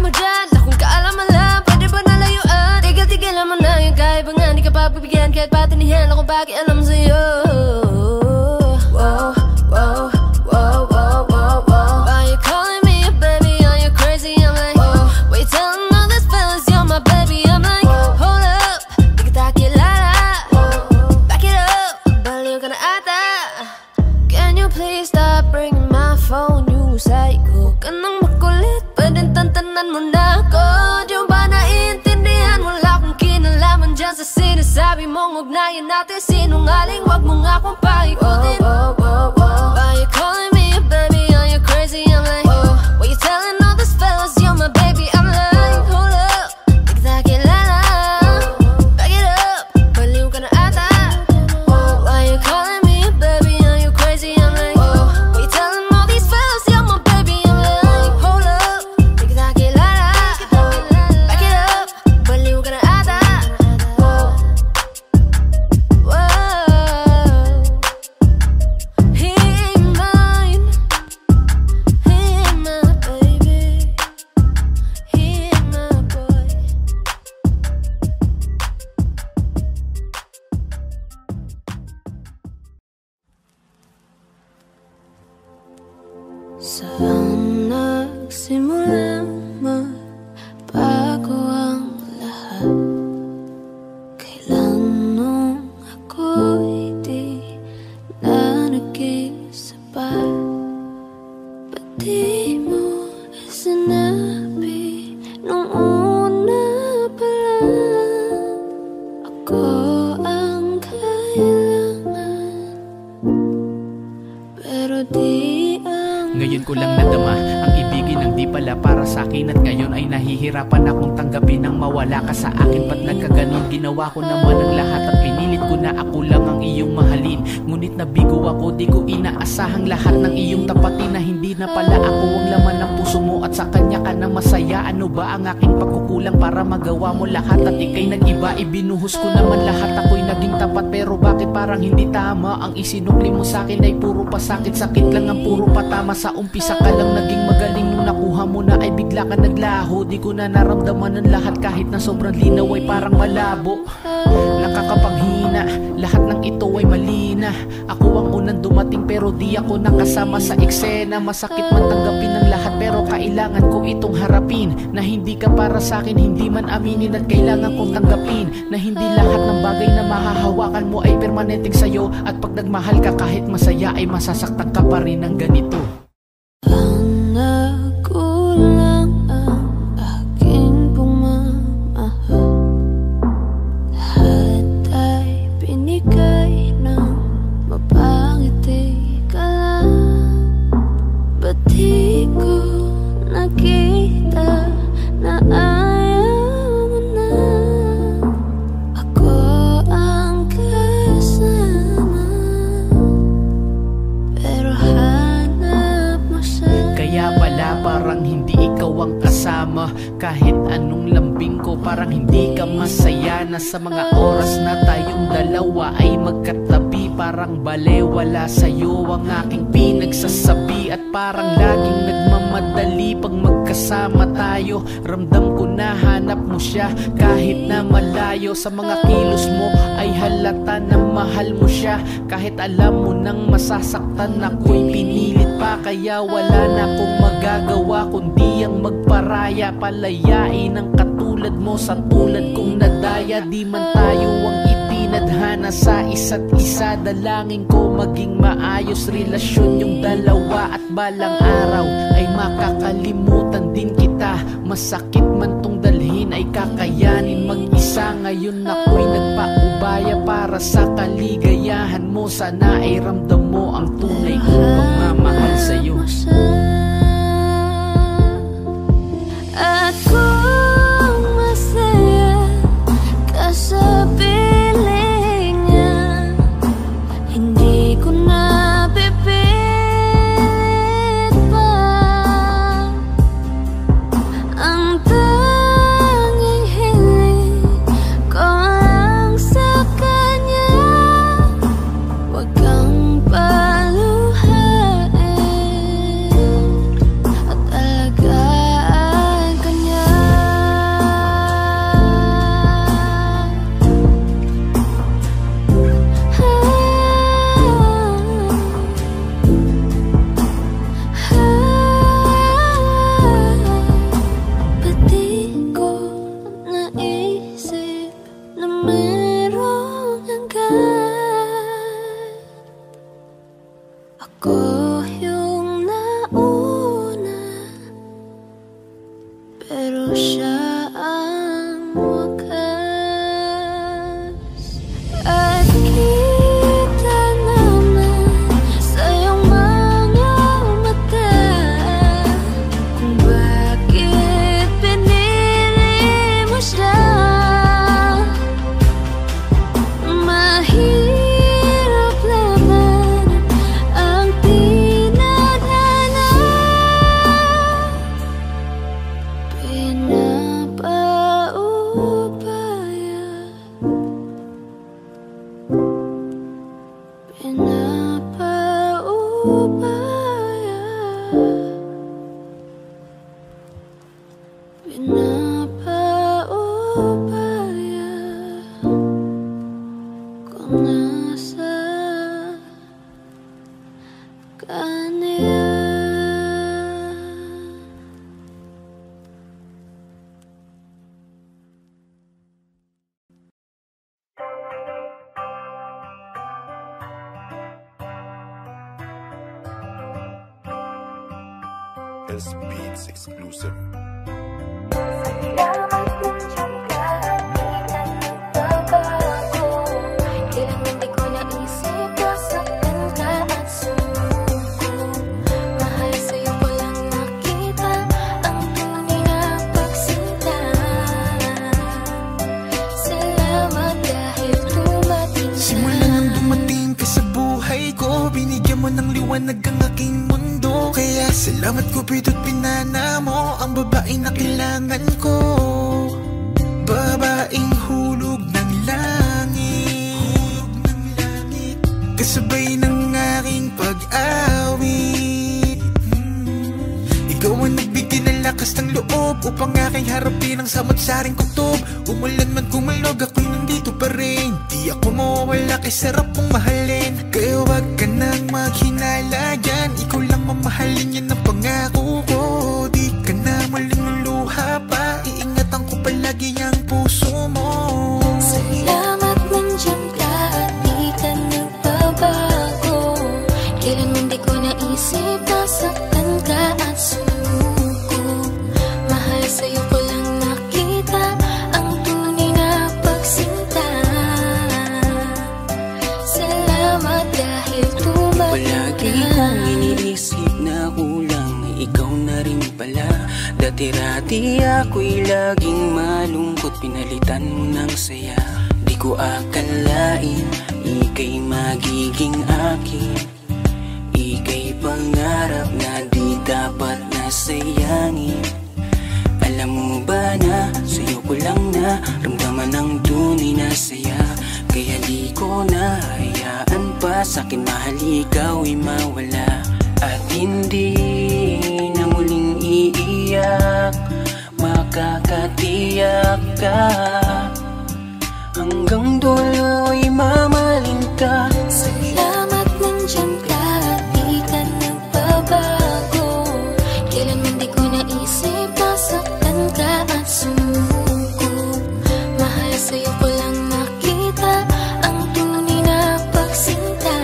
mo dyan, akong kaalam-alam, pwede ba nalayuan? Tigil-tigilan mo na yung kaibangan, di ka pa bibigyan kahit patinihan akong pakialam sa'yo. Wow, wow, wow, wow, wow, wow. Are you calling me a baby? Are you crazy? I'm like, wait, telling all these fellas you're my baby. I'm like, hold up, di kita kilala. Back it up, baliw ka na ata. Can you please stop ringing my phone? You psycho ka nang makulit, pwedeng tantanan mo na ako. Di mo ba naiintindihan? Wala akong kinalaman dyan sa sinasabi mong ugnayan natin. Sinungaling, wag mo nga akong paikutin. Are you calling me a baby? Are you crazy? I'm like, why you telling all these fellas you're my baby? I'm like, hold up, di kita kilala. Back it up, baliw ka na ata. Why you calling me a baby? Are you crazy? I'm like, why you telling all these fellas you're my baby? I'm like, hold up, di kita kilala. Back it up, baliw ka na ata. Whoa. He ain't mine, he ain't my baby, he ain't my boy. Saan nagsimulang magbago ang lahat? Kailan nung ako'y di na nag-isa pa? Ba't di mo sinabi nung una pa lang? Ako ang kailangan, pero di ang Ngayon ko lang nadama ang ibigin ng di pala para sa akin. At ngayon ay nahihirapan akong tanggapin ang mawala ka sa akin. Ba't nagkaganon? Ginawa ko naman ang lahat at pinilit ko na ako lang ang iyong mahalin. Ngunit nabigo ako, di ko inaasahang lahat ng iyong tapatin. Na hindi na pala ako ang laman ng puso mo at sa kanya ka na masaya. Ano ba ang aking pagkukulang para magawa mo lahat? At ika'y nag-iba, ibinuhos ko naman lahat. Ako'y naging tapat, pero bakit parang hindi tama? Ang isinukli mo sa akin ay puro pasakit. Sakit lang ang puro patama. Sa umpisa ka lang naging magaling, nung nakuha mo na ay bigla ka naglaho. Di ko na naramdaman ang lahat kahit na sobrang linaw ay parang malabo. Nakakapanghina, lahat ng ito ay mali na. Ako ang unang dumating pero di ako nakasama sa eksena. Masakit man tanggapin ang lahat pero kailangan ko itong harapin. Na hindi ka para sa akin, hindi man aminin. At kailangan kong tanggapin na hindi lahat ng bagay na mahahawakan mo ay permanenteng sa'yo. At pag nagmahal ka kahit masaya ay masasaktan ka pa rin ng ganito. Ang nagkulang ang aking pumamahal, lahat ay binigay ng mapangiti ka lang. Ba't di ko nakita na ayaw mo na? Ako ang kasama, pero hanap mo siya. Kaya pala parang hindi ikaw ang kasama. Kahit anong lambing ko parang hindi ka masaya. Na sa mga oras na tayong dalawa ay magkatabi, parang balewala sa'yo ang aking pinagsasabi. At parang laging nagmamadali pag magkasama tayo. Ramdam ko na hanap mo siya kahit na malayo. Sa mga kilos mo ay halata na mahal mo siya. Kahit alam mo nang masasaktan ako'y pinilit pa. Kaya wala na akong magagawa kundi ang magparaya. Palayain ang katulad mo sa tulad kong nadaya. Di man tayo ang itinadhana sa isa't isa. Dalangin ko maging maayos relasyon yung dalawa. At balang araw ay makakalimutan din kita. Masakit man tong dalhin ay kakayanin mag-isa. Ngayon ako'y nagpaubaya para sa kaligayahan mo. Sana ay ramdam mo ang tunay kong pagmamahal sa'yo. At kung masaya ka sa piling niya, hindi ko na pipilit pa. Ang tanging hiling ko lang sa kanya, wag kang paluhain. siya ang wakas. At kita naman sa iyong mga mata kung bakit pinili mo siya. Mahirap laban ang tinadhana, pinapaubaya, pinapaubaya, pinapaubaya kung nasa kanya. S Beats exclusive. Salamat nandiyan ka, di ka nagbabago. Kailan hindi ko naisip nasaktan ka at sumuko. Mahal sa'yo ko lang nakita ang tunay na pagsinta. Salamat dahil dumating ka. Simula nang dumating ka sa buhay ko, binigyan mo ng liwanag ang aking mundo. Kaya salamat Cupido't pinana mo ang babae na kailangan ko. Babaeng hulog ng langit, kasabay ng aking pag-awit. Ikaw ang nagbigay ng lakas ng loob upang aking harapin ang samot-saring kutob. Umulan man kumalog, ako'y nandito pa rin. Di ako mawawala kay sarap mong mahalin. Kaya wag ka nang maghinala dyan, ikaw lang mamahalin, yan ang pangako ko. Di ka na malululuha pa, iingatan ko palagi ang puso mo. Salamat nandiyan ka at di ka nagbabago. Kailan hindi ko naisip nasaktan ka at sumuko. Mahal sa'yo ko lang nakita ang tunay na pagsinta. Salamat dahil dumating Palagi ka. kong iniisip na kulang ikaw na rin pala. Dati-rati ako'y laging malungkot, pinalitan mo ng saya. Di ko akalain ika'y magiging akin. Ika'y pangarap na di dapat nasayangin. Alam mo ba na sa'yo ko lang na ramdaman ang tunay na saya. Kaya di ko na hayaan pa sa'kin mahal ikaw'y mawala. At hindi na muling iiyak, makakatiyak ka. Hanggang dulo'y mamahalin ka. Salamat nandiyan ka at di ka nagbabago. Kailan hindi ko naisip nasaktan ka at sumuko. Mahal sa'yo ko lang nakita ang tunay na pagsinta.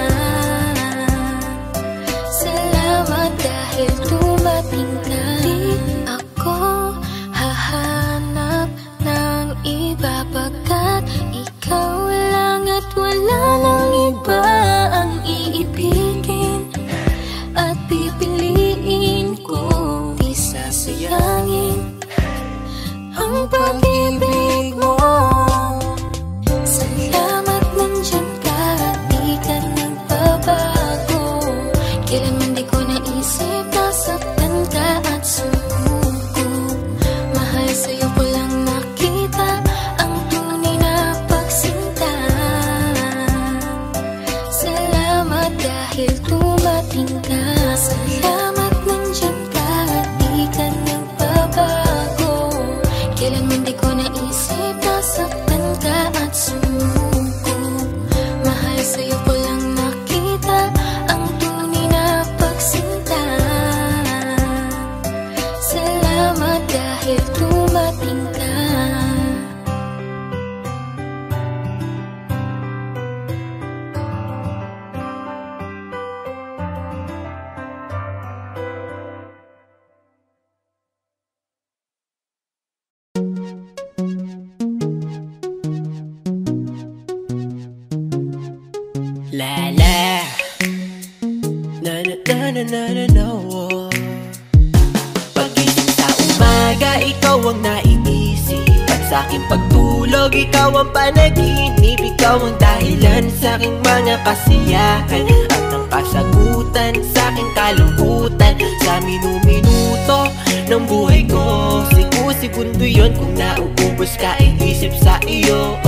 Salamat dahil dumating ka. Di ako hahanap ng iba pagkat ikaw lang at wala nang iba ang iibigin at pipiliin ko. Di sasayangin ang pag-ibig mo. Salamat nandiyan ka at di ka nagbabago. Kailan man di ko naisip nasaktan ka at sumuko. Mahal sa'yo ko lang nakita ang tunay na pagsinta. Salamat dahil dumating ka. Salamat nandiyan ka at di ka nagbabago. Kailan man di ko naisip nasaktan ka at sumuko. Mahal sa'yo ko lang nakita ang tunay na pagsinta. Salamat dahil dumating ka. Pagising sa umaga, ikaw ang naiisip, at sa aking pagtulog, ikaw ang panaginip. Ikaw ang dahilan sa aking mga kasiyahan, at ang kasagutan sa aking kalungkutan. Sa minuto ng buhay ko, segundo yun kung nauubos ka, iisip sa iyo.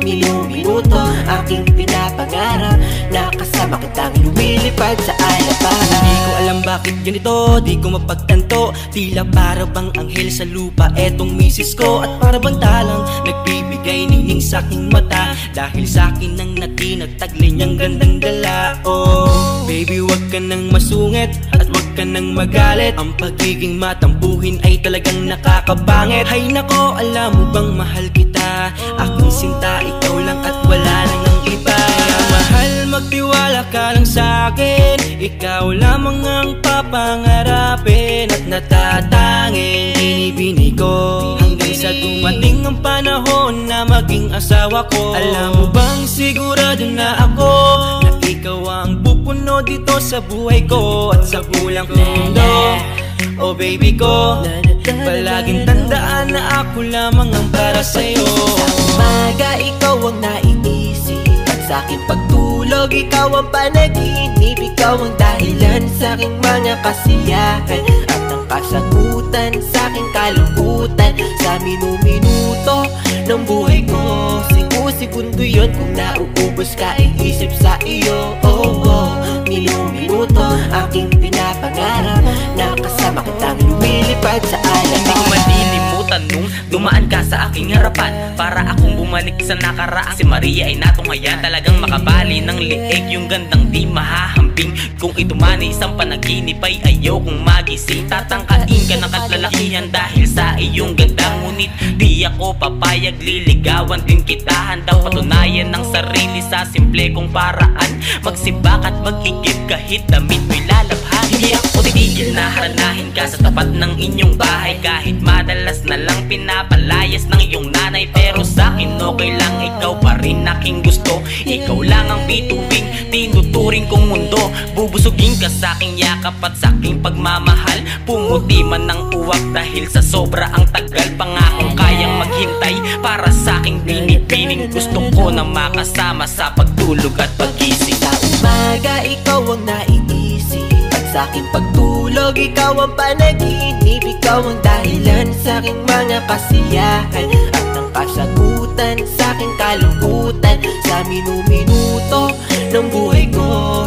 Minuto aking pinapangarap, nakasama kitang lumilipad sa alapahan. Di ko alam bakit ganito, di ko mapagtanto. Tila para bang anghel sa lupa etong misis ko, at para bang talang nagbibigay nining sa aking mata. Dahil sa akin nang natinagtaglay niyang gandang dala. Oh, baby, wag ka nang masungit at wag ka nang magalit. Ang pagiging matampuhin ay talagang nakakabangit. Hay nako, alam mo bang mahal kita, aking sinta, ikaw lang at wala nang ang iba. Mahal, magtiwala ka lang sa'kin, ikaw lamang ang papangarapin at natatanging binibini ko, hanggang sa dumating ang panahon na maging asawa ko. Alam mo bang sigurado na ako na ikaw ang pupuno dito sa buhay ko at sa bulang mundo. Oh baby ko, palaging tandaan na ako lamang ang para sa'yo. Sa umaga, ikaw ang naiisip, at sa aking pagtulog, ikaw ang panaginip. Ikaw ang dahilan sa aking mga kasiyahan, at ang kasagutan sa aking kalungkutan. Sa minuto ng buhay ko, segundo yun kung nauubos ka, iisip sa iyo. Minuto aking pinapangarap, nakasama kitang lumilipad sa alapahan. Hindi ko malilimutan nung dumaan ka sa aking harapan, para akong bumalik sa nakaraan. Si Maria ay natungayan, talagang makabali ng liig, yung gandang di mahahamping. Kung ito man ay isang panaginip ay ayaw kong magising. Tatangkain ka ng katlalakihan dahil sa iyong ganda, ngunit di ako papayag, liligawan din kita. Handang patunayan ng sarili sa simple kong paraan, magsibak at mag-igib kahit damit mo'y lalabhan. Hindi ako titigil na haranahin ka sa tapat ng inyong bahay, kahit madalas na lang pinapalayas ng iyong nanay. Pero sa'kin okay lang, ikaw pa rin aking gusto. Ikaw lang ang bituing tinuturing kong mundo. Bubusugin ka sa aking yakap at sa aking pagmamahal. Pumuti man ng uwak dahil sa sobra ang tagal. Pangakong kayang maghintay para sa aking binibining. Gusto ko na makasama sa pagtulog at pagising. Sa umaga, ikaw ang naiisip, at sa aking pagtulog, ikaw ang panaginip. Ikaw ang dahilan sa aking mga kasiyahan, at ang kasagutan sa aking kalungkutan. Sa minuto ng buhay ko,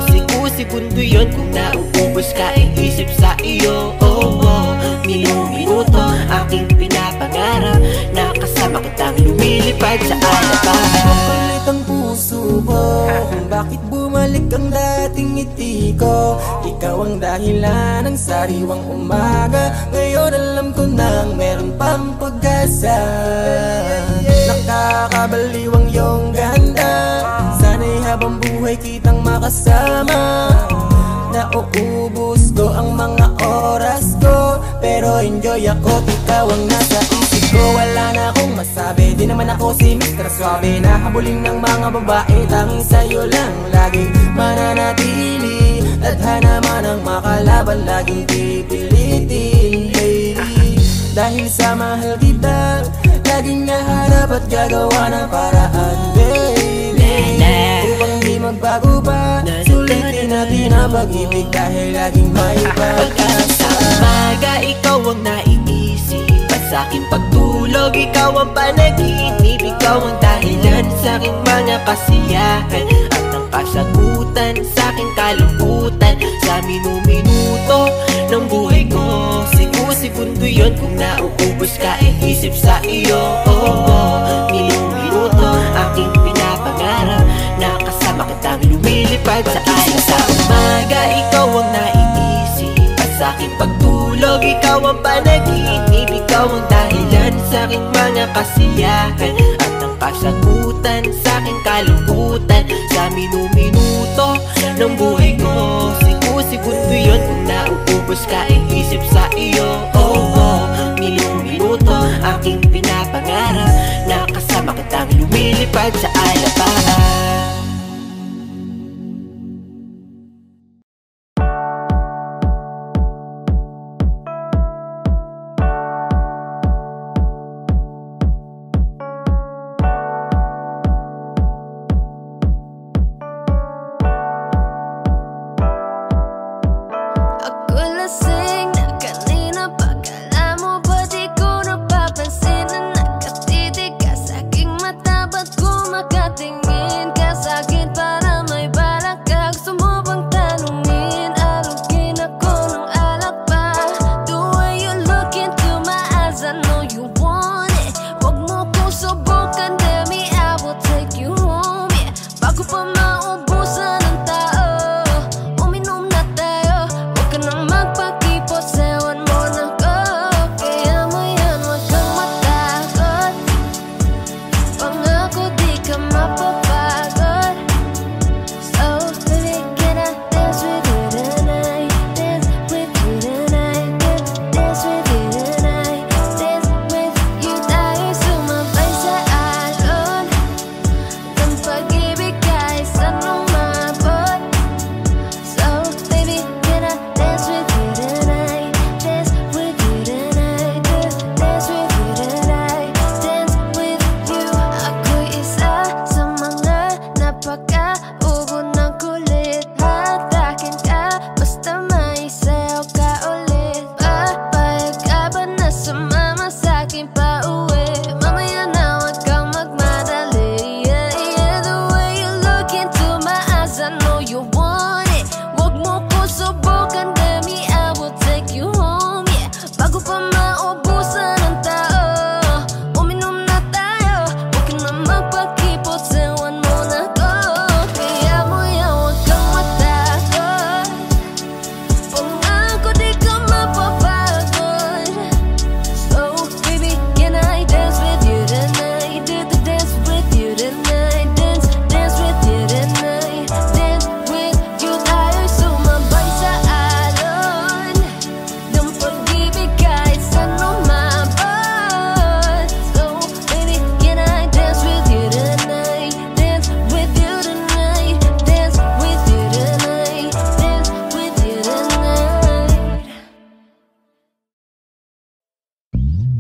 segundo yun kung nauubos ka, iisip sa iyo. Minuto aking pinapangarap, nakasama kitang lumilipad sa alapahan. Makulit ang puso ko kung bakit bumalik ang dating ngiti ko. Ikaw ang dahilan ng sariwang umaga, ngayon alam ko nang meron pang pag-asa. Nakakabaliw ang iyong ganda, sana'y habang buhay kitang makasama. Nauubos ko ang mga oras ko, pero enjoy ako, ikaw ang nasa isip ko. Wala na akong masabi, di naman ako si Mr. Suave, nahabulin ng mga babae, tanging sa'yo lang laging mananatili. Tadhana man ang makalaban, laging pipilitin, baby. Dahil sa mahal kita, laging nahanap at gagawa ng paraan, baby. Upang di magbago pa, sulitin natin ang pag-ibig dahil laging may pag-asa. Sa umaga, ikaw ang naiisip, at sa aking pagtulog, ikaw ang panaginip. Ikaw ang dahilan sa aking mga kasiyahan, at ang kasagutan sa aking kalungkutan. Sa minuto ng buhay ko, segundo yun kung nauubos ka, iisip sa iyo. Minuto aking pinapangarap, nakasama kitang lumilipad sa alapahan. Sa umaga, ikaw ang naiisip, at sa aking pagtulog, ikaw ang panaginip. Ikaw ang dahilan sa aking mga kasiyahan, at ang kasagutan sa aking kalungkutan. Sa minuto ng buhay ko, segundo yun kung nauubos ka, iisip sa iyo. Minuto aking pinapangarap, nakasama kitang lumilipad sa alapahan.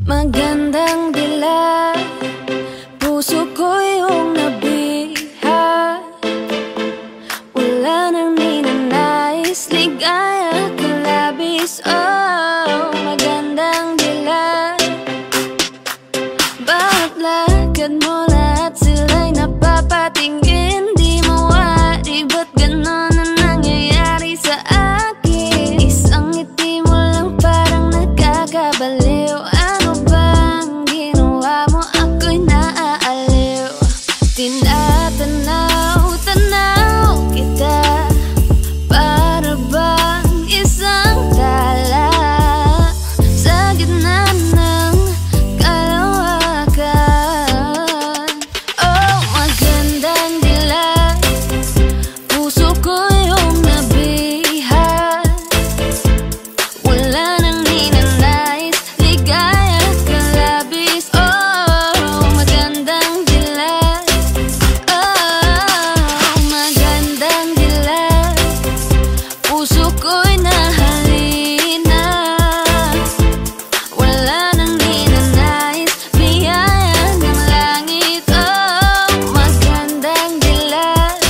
Magandang dilag, puso ko yung nabiha. Wala nang ninanais, ligaya ka labis. Oh, magandang dilag, bawat lakad mo lahat sila'y napapatingin. Di mawari, ba't ganon na nangyayari sa akin? Isang ngiti mo lang parang nakakabaliw. Ano bang ginawa mo? Ako'y naaaliw. Tinatanaw-tanaw kita, para bang isang tala sa gitna ng kalawakan. Oh, magandang dilag, puso ko yung nabiha. Wala nang ninanais, ligaya ka labis. Oh, magandang dilag. Oh, magandang dilag, puso ko'y nahalina. Wala nang ninanais, biyaya ng langit. Oh, magandang dilag,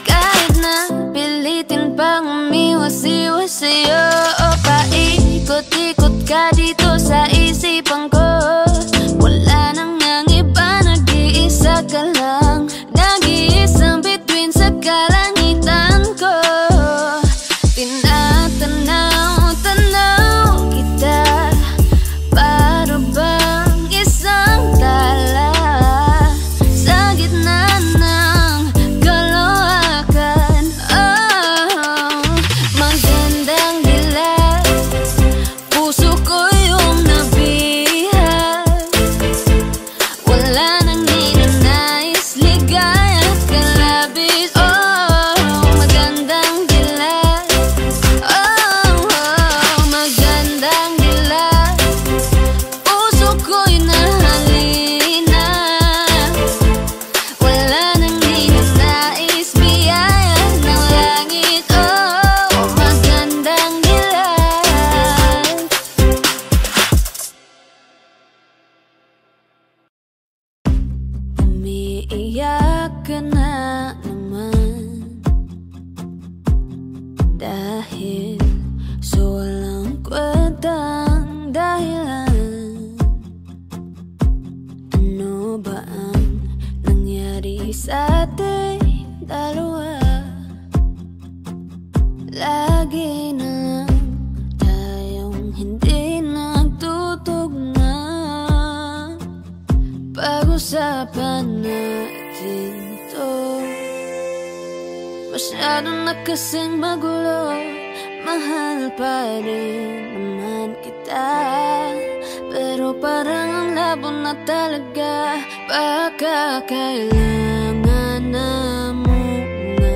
kahit na pilitin pang umiwas-iwas sa'yo. O paikot-ikot ka dito sa isipan ko. Wala nang ang iba, nag-iisa ka lang. Nag-iisang bituin sa kalangitan ko. Tinatanaw-tanaw kita, para bang isang tala sa gitna ng kalawakan. Oh, magandang dilag, puso ko yung nabiha. Wala nang ninanais, ligaya ka labis. Oh, magandang dilag. Oh, magandang dilag, puso ko'y nahalina. Wala nang ninanais, biyaya ng langit. Oh, magandang dilag. Umiiyak ka na naman dahil sa walang kwentang dahilan. Ano ba ang nangyari sa ating dalawa? Lagi na lang tayong hindi nagtutugma. Pag-usapan natin to, masyado na kasing magulo. Mahal pa rin naman kita, pero parang ang labo na talaga. Baka kailangan na muna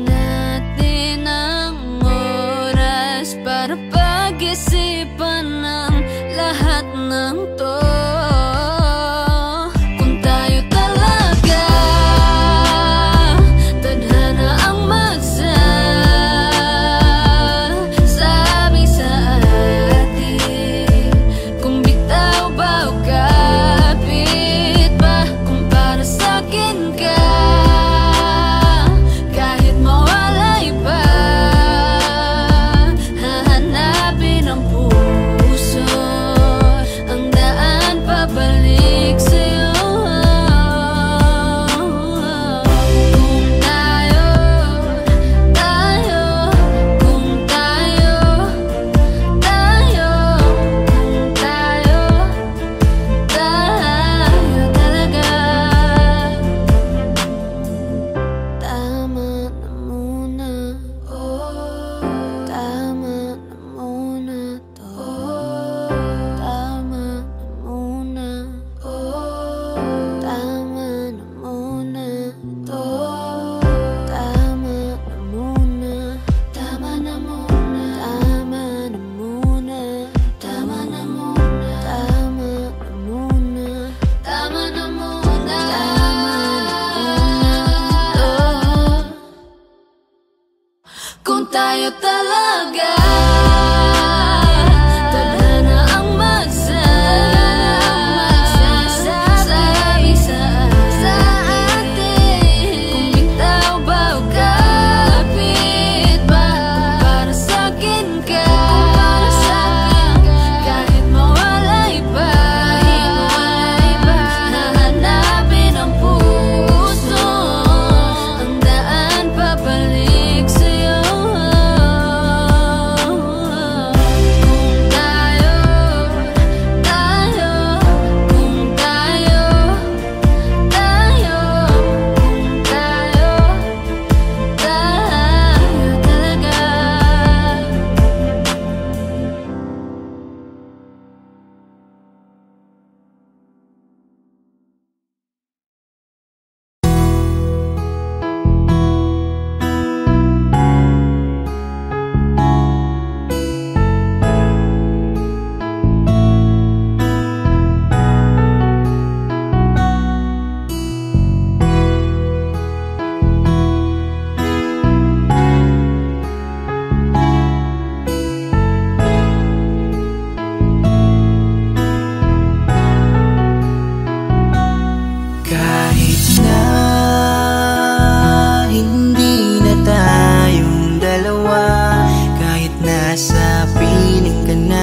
natin ang oras para pag-isipan ng lahat ng to. Kung tayo talaga tadhana ang magsasabi sa atin, kung bitaw ba o kapit ba, kung para sa'kin ka, kahit mawalay pa, hahanapin ang puso, ang daan pabalik sa'yo. Kung tayo, kung tayo, kung tayo talaga. Tama na muna, tama na muna to.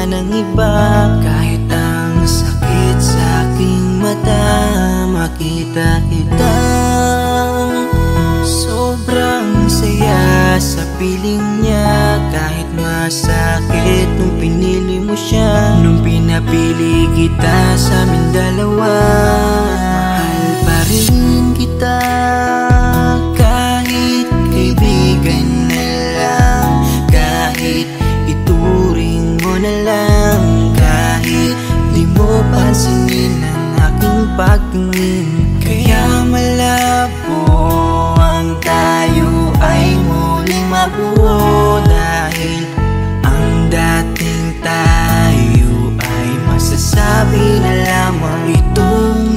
ng iba. Kahit ang sakit sa aking mata, makita kitang sobrang saya sa piling niya. Kahit masakit nung pinili mo siya, nung pinapili kita sa amin dalawa. Mahal pa rin kita kahit kaibigan na lang, kahit ituring mo na lang, kahit di mo pansinin ang aking pagtingin. Kaya malabo ang tayo ay muling mabuo, dahil ang dating tayo ay masasabi na lamang itong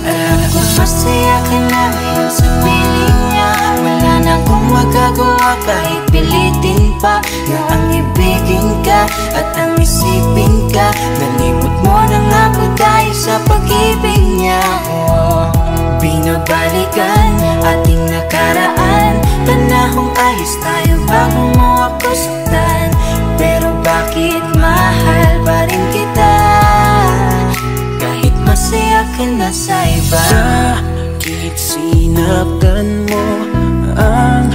Alam ko masaya ka na ngayon sa piling niya. Wala na akong magagawa kahit pilitin pa na ang ibigin ka at ang isipin ka. Nalimot mo na nga ako dahil sa pag-ibig niya. Binabalikan ating nakaraan, panahong ayos tayo bago mo ako saktan. Pero bakit mahal pa rin kita kahit masaya ka na sa iba? Bakit sinaktan mo ang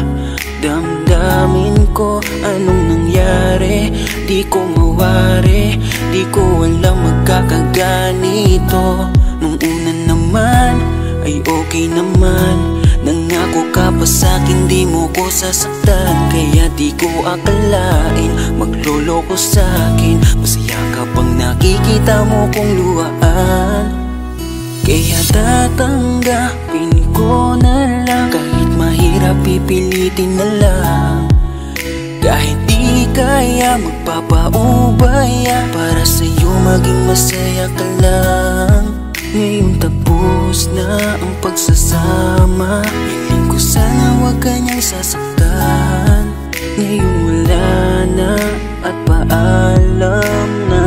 damdamin ko? Anong nangyari? Di ko mawari, di ko alam magkakaganito. Nung una naman ay okay naman, nangako ka pa sa'kin di mo ko sasaktan. Kaya di ko akalain magloloko sa'kin. Masaya ka pang nakikita mo kong luhaan. Kaya tatanggapin ko na lang, kahit mahirap pipilitin na lang. Kahit di kaya magpapaubaya, para sa'yo maging masaya ka lang. Ngayon tapos na ang pagsasama, hiling ko sana huwag kanyang sasaktan. Ngayon wala na at paalam na,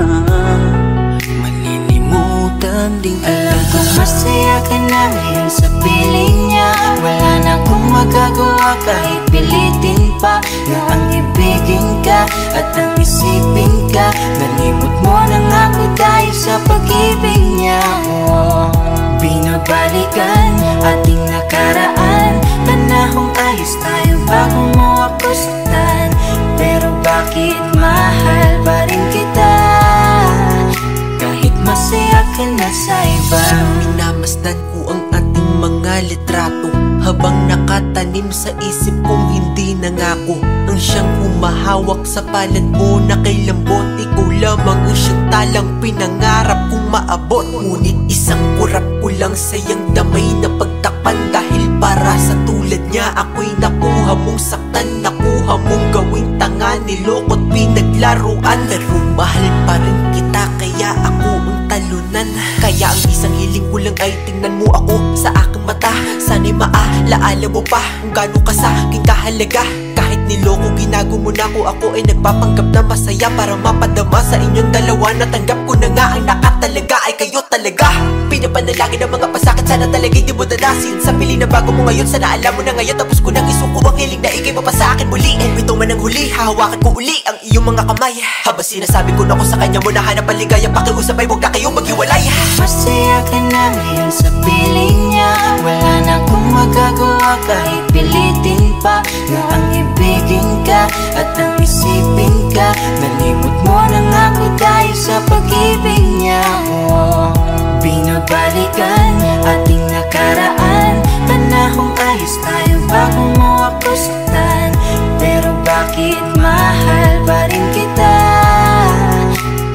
malilimutan din kita. Alam ko masaya ka na ngayon sa piling niya. Wala na akong magagawa kahit pilitin pa na ang ibigin ka at ang isipin ka. Nalimot mo na nga ako dahil sa pag-ibig niya. Binabalikan ating nakaraan, panahong ayos tayo bago mo ako saktan. Pero bakit mahal pa rin kita kahit masaya ka na sa iba? Minamasdan ko ang ating mga litrato, habang nakatanim sa isip kong hindi nangako. Ang siyang humahawak sa palad mo na kay lambot, ikaw lamang ang siyang talang pinangarap kong maabot. Ngunit isang kurap ko lang sayang damay na pagtakpan, dahil para sa tulad niya ako'y nakuha mong saktan, nakuha mong gawing tanga, niloko't pinaglaruan. Pero mahal pa rin kita kaya ako ang talunan. Kaya ang isang hiling ko lang ay tingnan mo ako sa aking mata. Sana'y maalaala mo pa kung gaano ka sa aking kahalaga. Kahit niloko ginago mo na ako ay nagpapanggap na masaya para mapadama sa inyong dalawa. Natanggap ko na nga ang nakatalaga ay kayo talaga. Pinapanalangin ng mga pasakit, sana talaga di mo danasin. Sa pili na bago mo ngayon, sana alam mo na ngayon. Tapos ko nang isuko ang hiling na ikay pa sa akin muli. Ito man ang huli, hahawakan ko uli ang iyong mga kamay. Habang sinasabi ko na ko sa kanya mo na hanap ang ligaya, pakiusap ay huwag na kayong maghiwalay. Masaya ka na ngayon sa piling niya. Wala na akong magagawa kahit pilitin pa na ang ibigin ka at ang isipin ka. Nalimot mo na nga ako dahil sa pag-ibig niya. Binabalikan ating nakaraan, panahong ayos tayo bago mo ako saktan. Pero bakit mahal pa rin kita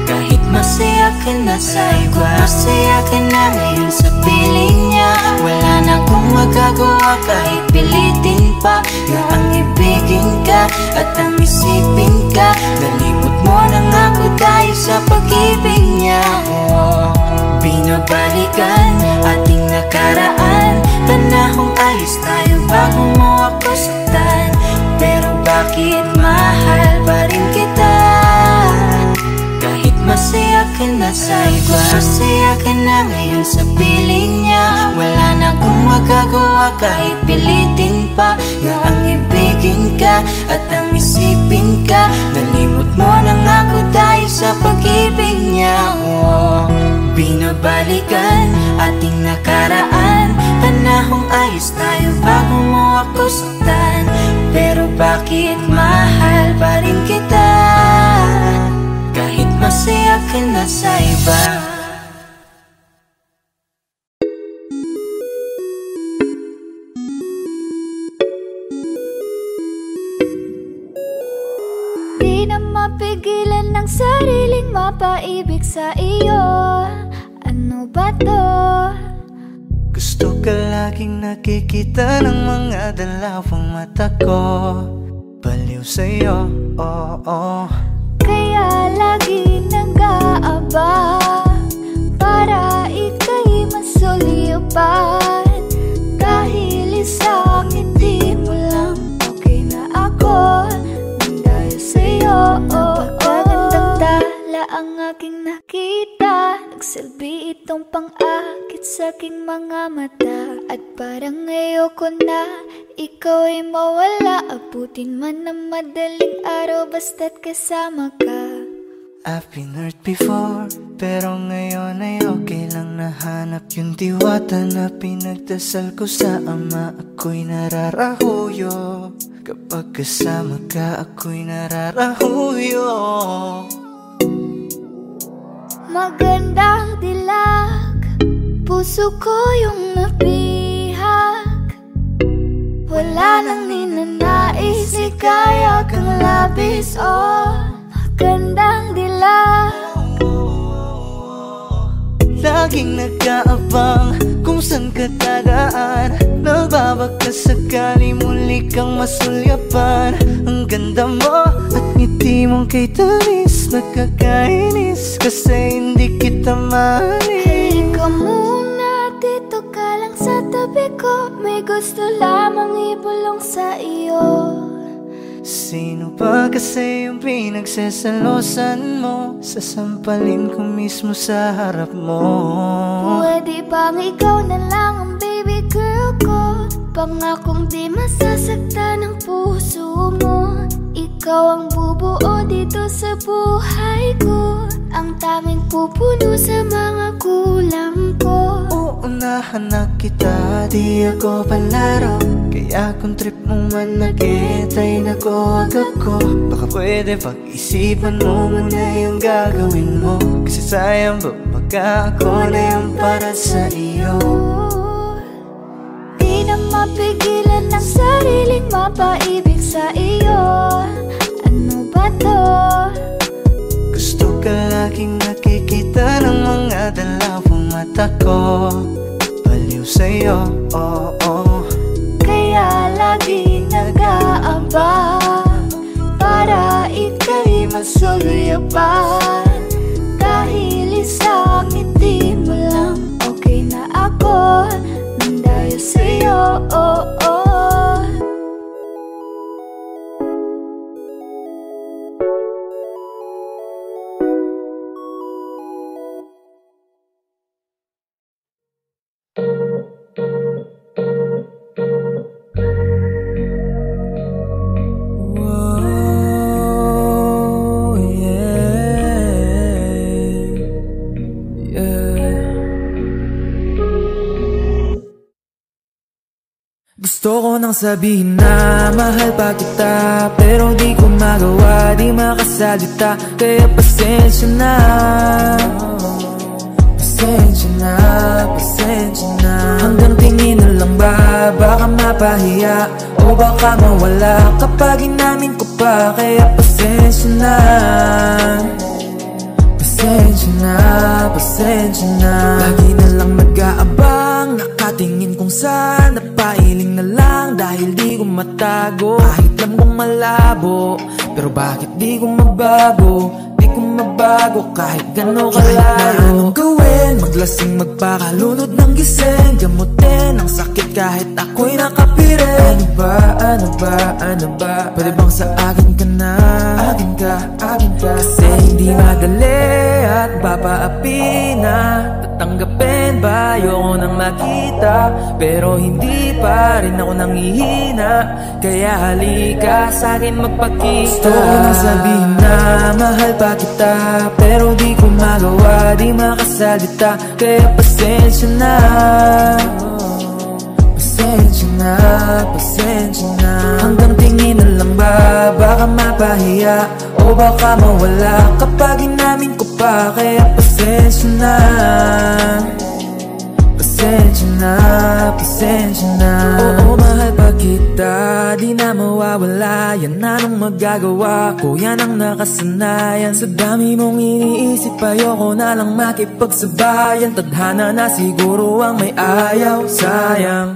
kahit masaya ka na sa iba? Masaya ka na ngayon sa piling niya. Wala na akong magagawa kahit pilitin pa na ang ibigin ka at ang isipin ka. Nalimot mo na nga ako dahil sa pag-ibig niya. Binabalikan ating nakaraan, panahong ayos tayo bago mo ako saktan. Pero bakit mahal pa rin kita kahit masaya ka na sa iba? Masaya ka na ngayon sa piling niya. Wala na akong magagawa kahit pilitin pa na ang ibigin ka at ang isipin ka. Nalimot mo na nga ako dahil sa pag pag-ibig niya. Binabalikan ating nakaraan, panahong ayos tayo bago mo ako saktan. Pero bakit mahal pa rin kita, kahit masaya ka na sa iba? Di na mapigilan ng sariling mapaibig sa iyo. Ano ba to? Gusto ka laging nakikita ng mga dalawang mata ko. Baliw sa'yo, oo. Kaya lagi nag-aabang para ika'y masulipan. Dahil isang ngiti mo lang, okay na ako nang dahil sa'yo. Napakagandang tala ang aking nakita, nagsilbi itong pang-akit sa aking mga mata. At parang ayoko na ikaw ay mawala, abutin man ng madaling araw basta't kasama ka. I've been hurt before, pero ngayon ay okay lang. Nahanap yung diwata na pinagdasal ko sa ama. Ako'y nararahuyo, kapag kasama ka ako'y nararahuyo. Magandang dilag, puso ko yung nabihag. Wala nang ninanais, ikaya kang labis. Oh, magandang dilag. Laging nag-aabang kung saan ka tagaan. Nagbabaka sakali muli kang masulyapan. Ang ganda mo at ngiti mong kay tamis, nakakainis kasi hindi kita mahalin. Halika muna, dito ka lang sa tabi ko. May gusto lamang ibulong sa iyo. Sino ba kasi yung pinagsasalosan mo? Sasampalin ko mismo sa harap mo. Pwede bang ikaw na lang ang baby girl ko? Pangakong di masasaktan ang puso mo. Ikaw ang bubuo dito sa buhay ko, ang tanging pupuno sa mga kulang ko. Uunahan na kita, di ako palaro. Kaya kung trip mo man nag-etay na ko agad ko. Baka pwede pag-isipan mo muna yung gagawin mo. Kasi sayang ba baka ako na yung para sa iyo. Di na mapigilan ng sariling mapaibig sa iyo. Ano ba to? Gusto ka laging nakikita ng mga dalawang mata ko. Baliw sa'yo, oo. Kaya lagi nag-aabang para ika'y masulyapan. Dahil isang ngiti mo lang, okay na ako nang dahil sa'yo, oo. Gusto ko nang sabihin na mahal pa kita, pero di ko magawa, di makasalita. Kaya pasensya na, pasensya na, pasensya na. Hanggang tingin na lang ba, baka mapahiya o baka mawala kapag inamin ko pa. Kaya pasensya na, pasensya na, pasensya na. Lagi na lang nag-aabang, nakatingin kung saan, napailing na lang dahil di ko matago. Kahit alam kong malabo, pero bakit di ko mabago? Di ko mabago kahit gano'n kalayo. Kahit na anong gawin, maglasing, magpakalunod ng gising, gamutin ang sakit kahit ako'y nakapirin. Ano ba, ano ba, ano ba? Pwede bang sa akin ka na? Akin ka, akin ka. Kasi hindi madali at papaapi na. tanggapin ba? Ayoko nang makita, pero hindi pa rin ako nangihina. Kaya halika sa'kin magpakita. Gusto ko nang sabihin na mahal pa kita, pero di ko magawa, di makasalita. Kaya pasensya na, pasensya na, pasensya na. Hanggang tingin na lang ba, baka mapahiya o baka mawala kapag inamin ko pa. Kaya pasensya na, pasensya na, pasensya na. Oo, mahal pa kita, di na mawawala. Yan anong magagawa ko, yan ang nakasanayan. Sa dami mong iniisip, ayoko na lang makipagsabayan. Tadhana na siguro ang may ayaw, sayang.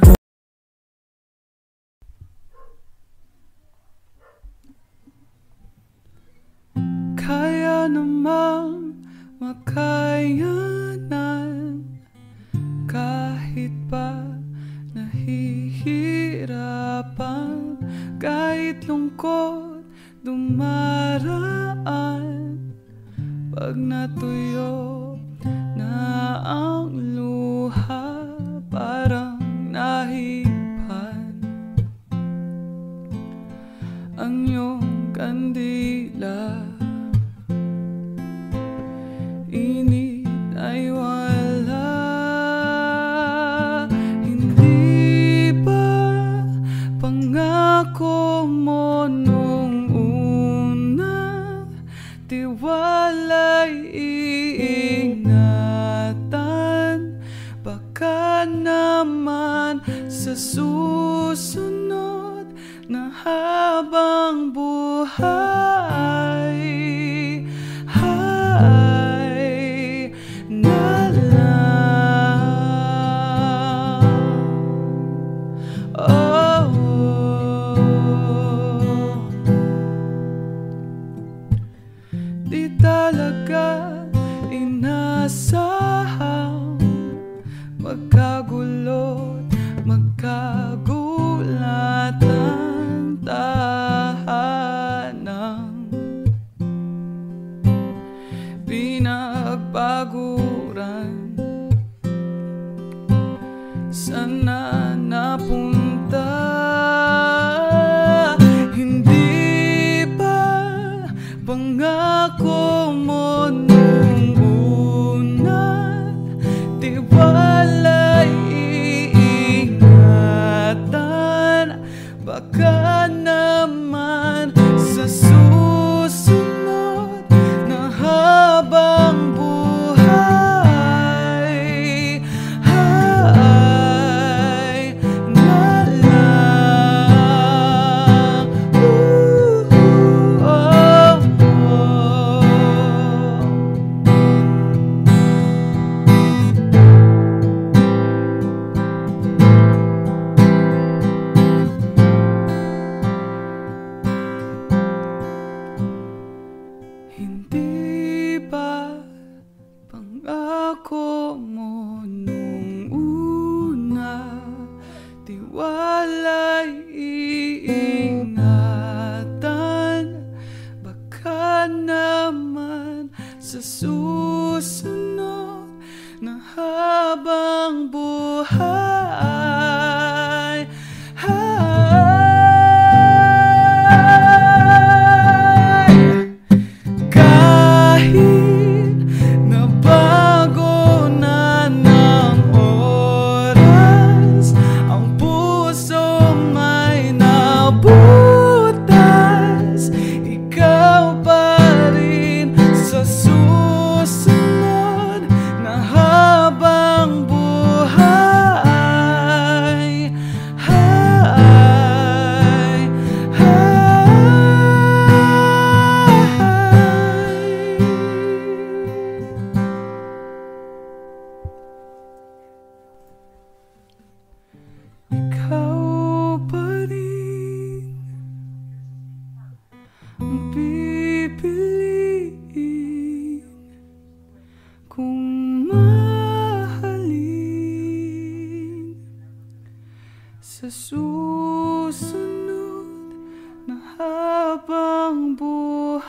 Kaya namang makayanan kahit pa nahihirapan, kahit lungkot dumaraan. Pag natuyo na ang luha, parang nahipan ang iyong kandila. Init ay wala. Hindi ba pangako mo nung una? Tiwala'y iingatan. Baka naman sa susunod na habang buhay inasahang magkagulot, magkagulat ang tahanang pinagpaguran. Sana napunta, hindi ba pangako mo nung una? Tiwala'y iingatan. Baka naman sa susunod na habang buhay na lang. Hindi ba pangako mo nung una? Tiwala'y iingatan. Baka naman sa susunod na habang buhay kahit nabago na ng oras, ang puso may nabutas. Ikaw pa rin sa susunod na habang buhay. Ikaw pa rin ang pipiliin kung mahalin sa susunod na habang buhay.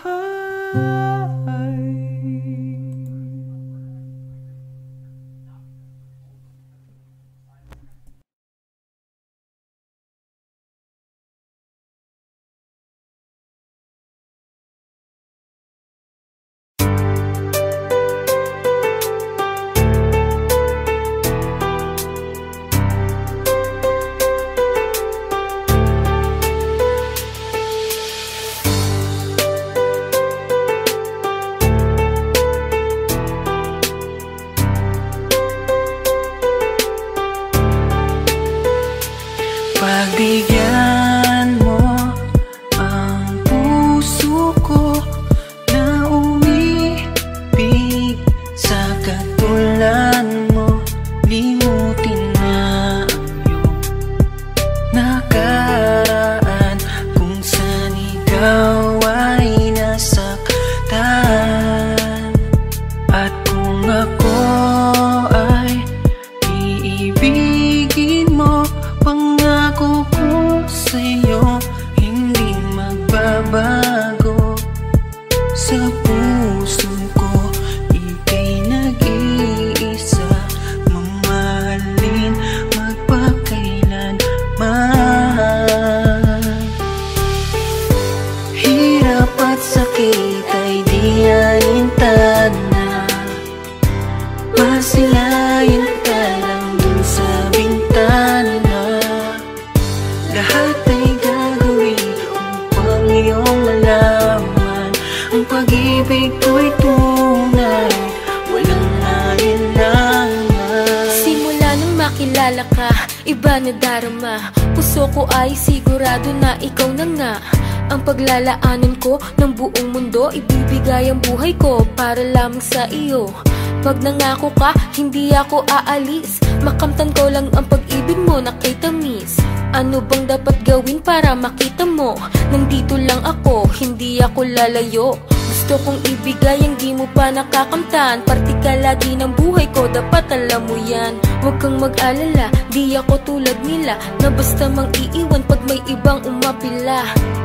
kilala ka, iba na darama. Puso ko ay sigurado na ikaw na nga ang paglalaanan ko ng buong mundo. Ibibigay ang buhay ko para lamang sa iyo. Pag nangako ka, hindi ako aalis. Makamtan ko lang ang pag-ibig mo na kay tamis. Ano bang dapat gawin para makita mo? Nandito lang ako, hindi ako lalayo. Gusto kong ibigay ang di mo pa nakakamtan. Parte ka lagi ng buhay ko, dapat alam mo yan. Huwag kang mag-alala, di ako tulad nila na basta mang iiwan pag may ibang umapila.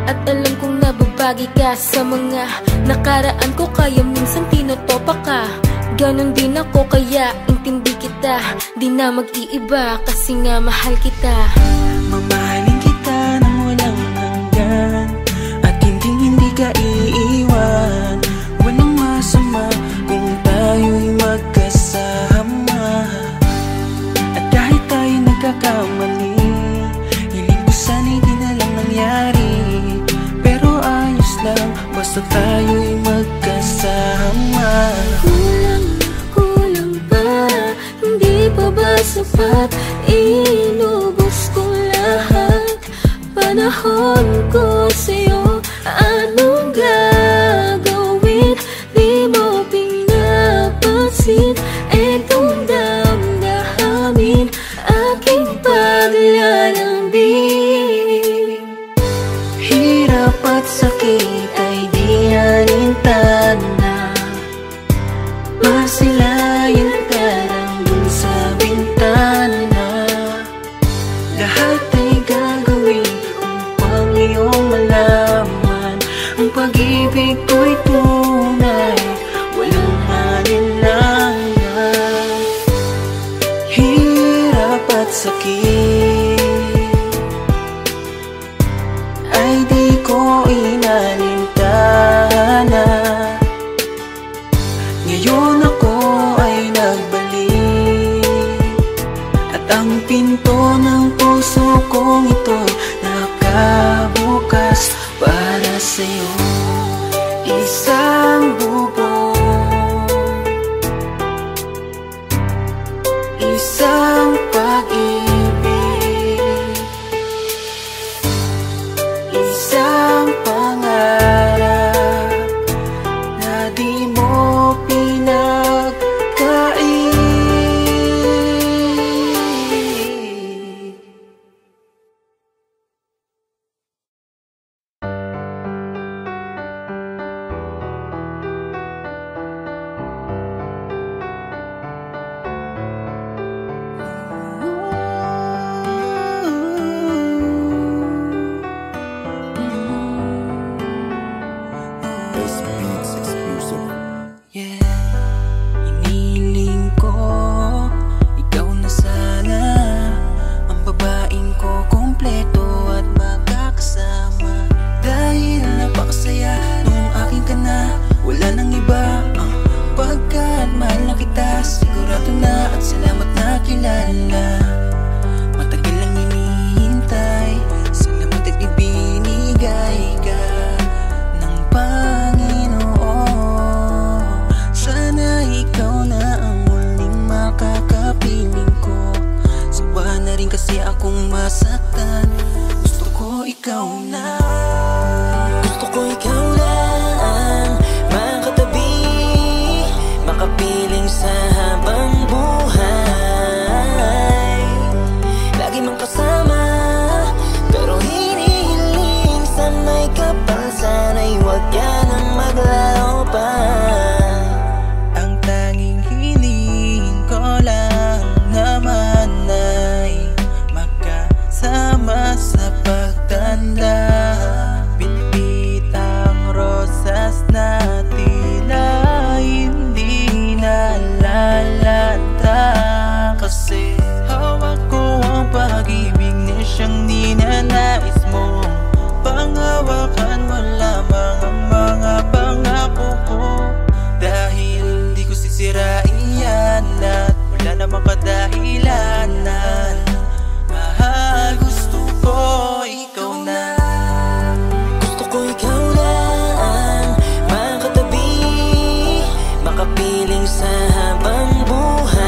At alam kong nababagi ka sa mga nakaraan ko, kaya minsan tinotopa ka. Ganon din ako, kaya intindi kita. Di na mag-iiba kasi nga mahal kita. Mamahalin kita nang walang hanggan, at hindi ka iiwan. Walang masama kung tayo'y magkasama. At kahit tayo nagkakamali, hiling ko sana'y di na lang nangyari. Pero ayos lang, basta tayo'y magkasama. Kulang pa, hindi pa ba sapat? Inubos ko lahat panahon ko sa'yo. Anong gagawin? Di mo pinapansin itong damdamin, aking paglalambing. Hirap at sakit ay di alintana, masilayan ka lang dun sa bintana. Lahat ay gagawin upang iyong malaman ang pag-ibig ko'y tunay, walang alinlangan. Hirap at sakit ay di ko inalintana. Ngayon ako ay nagbalik, at ang pinto ng puso kong ito'y nakabukas para sa'yo. Isang bubong, isang pag-ibig, isang pangarap na di mo pinagkait. Best Beats exclusive. Yeah, hiniling ko ikaw na sana ang babaeng ko, kompleto at magkakasama. Dahil napakasaya nung aking ka na, wala nang iba. Pagkat mahal na kita, sigurado na at salamat na kilala. Matagal lang hinihintay, salamat at ibinigay ka ng Panginoon. Sana ikaw na ang muling makakapiling ko. Sawa na rin kasi akong masaktan, gusto ko ikaw na. Gusto ko ikaw lang makatabi, makapiling sa habang buhay. Lagi mang kasama, pero hinihiling sa may kapal. Sana'y huwag ka nang maglaro pa. Ang tanging hiling ko lang naman ay makasama sa pagtanda. Bitbit ang rosas na tila hindi nalalanta, kasi hawak ko ang pag-ibig na siyang ninanais mo. Panghawakan mo lamang ang mga pangako ko, dahil di ko sisirain yan at wala namang kadahilanan. Mahal, gusto ko ikaw na. Gusto ko ikaw lang makatabi, makapiling sa habang buhay.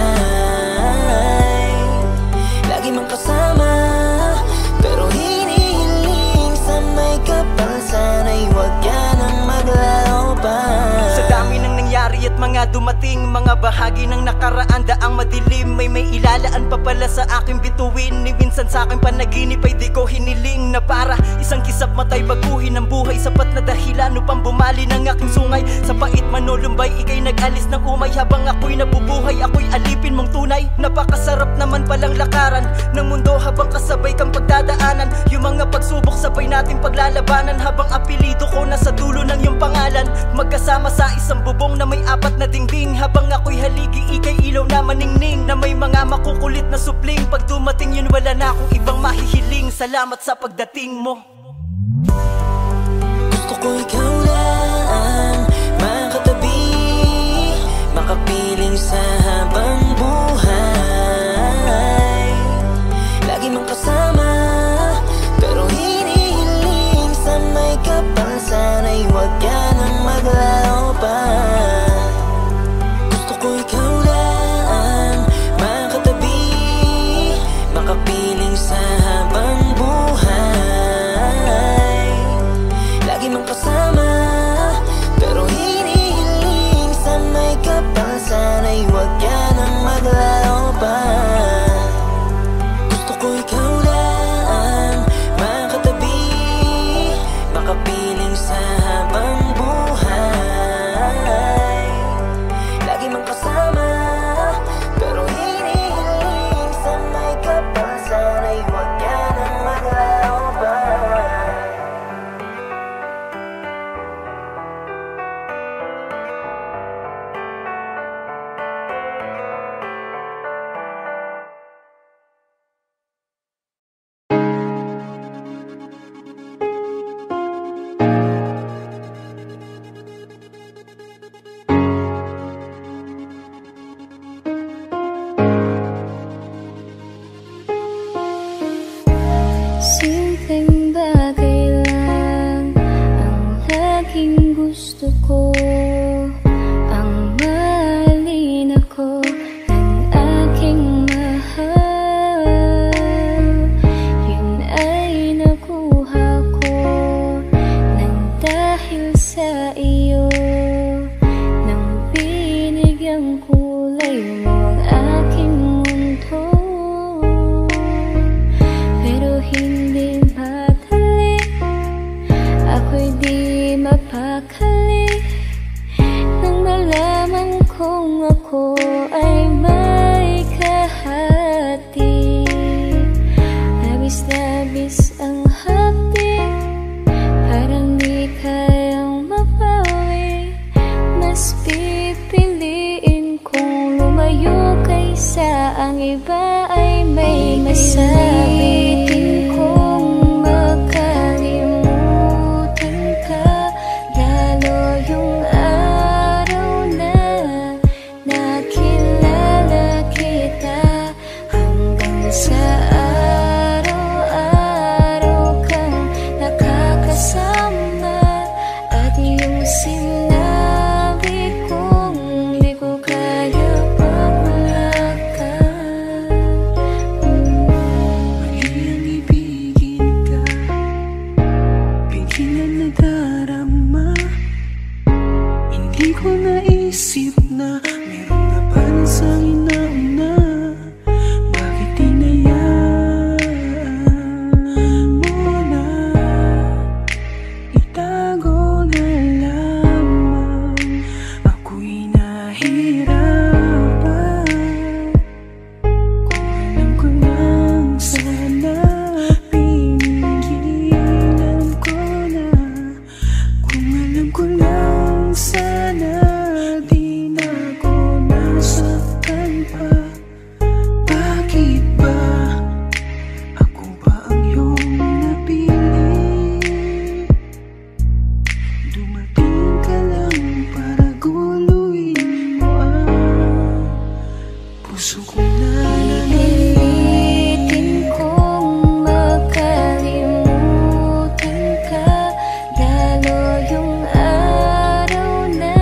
mga dumating, mga bahagi ng nakaraan, daang madilim. May ilalaan pa pala sa aking bituin. Ni minsan sa aking panaginip ay di ko hiniling na para isang kisap matay baguhin ang buhay. Sapat na dahilan upang bumali ng aking sungay. Sa pait manulumbay, ikay nag-alis ng umay. Habang ako'y nabubuhay, ako'y alipin mong tunay. Napakasarap naman palang lakaran ng mundo habang kasabay kang pagdadaanan. Yung mga pagsubok sabay nating paglalabanan, habang apelido ko nasa dulo ng iyong pangalan. Magkasama sa isang bubong na may 4 na dingding. Habang ako'y haligi, ikay ilaw na maningning. Na may mga makukulit na supling. Pag dumating yun, wala na akong ibang mahihiling. Salamat sa pagdating mo. Gusto ko ikaw lang makatabi, makapiling sa habang buhay. Lagi mong kasama, pero hinihiling sa may kapal. Sana'y huwag ka nang maglaro pa. Gusto ko ikaw lang makatabi, makapiling sa habang buhay. Lagi mong kasama, pero hinihiling sa may kapal. Sana'y huwag ka nang maglaro pa. Gusto ko ikaw lang makatabi, makapiling sa habang buhay. Lagi mong kasama, pero hinihiling sa may kapal. Sana'y huwag ka nang maglaro pa. Simpleng bagay lang ang laging gusto ko. Ang mahalin ako ng aking mahal. Yun ay nakuha ko nang dahil sa iyo. Nang binigyang kulay mo ang aking mundo. Pero hindi madali, ako'y di mapakali nang malaman kong ako ay may kahati. Labis-labis ang hapdi, parang di kayang mabawi. Mas pipiliin kong lumayo kaysa ang iba ay may masabi. Pilitin kong makalimutan ka, lalo yung araw na nakilala kita. Hanggang sa araw-araw kang nakakasama, at yung sinabi kong di ko kaya paglakan. Maging ibigin ka, bigyan na darama. Hindi ko naisip na meron na pala sa inauna. Bakit inayaan mo na itago na lamang? Ako'y nahirapan. Kung alam ko lang sana, pinigilan ko na. Kung alam ko lang sana, di na ako nasaktan pa. Bakit ba? Ako ba ang iyong napili? Dumating ka lang para guluhin mo ang puso ko na Pilitin kong makalimutan ka, lalo yung araw na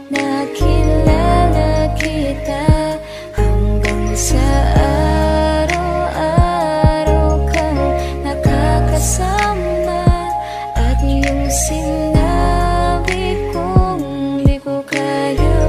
nakilala kita. Hanggang sa araw-araw kang nakakasama, at yung sinabi kong di ko kaya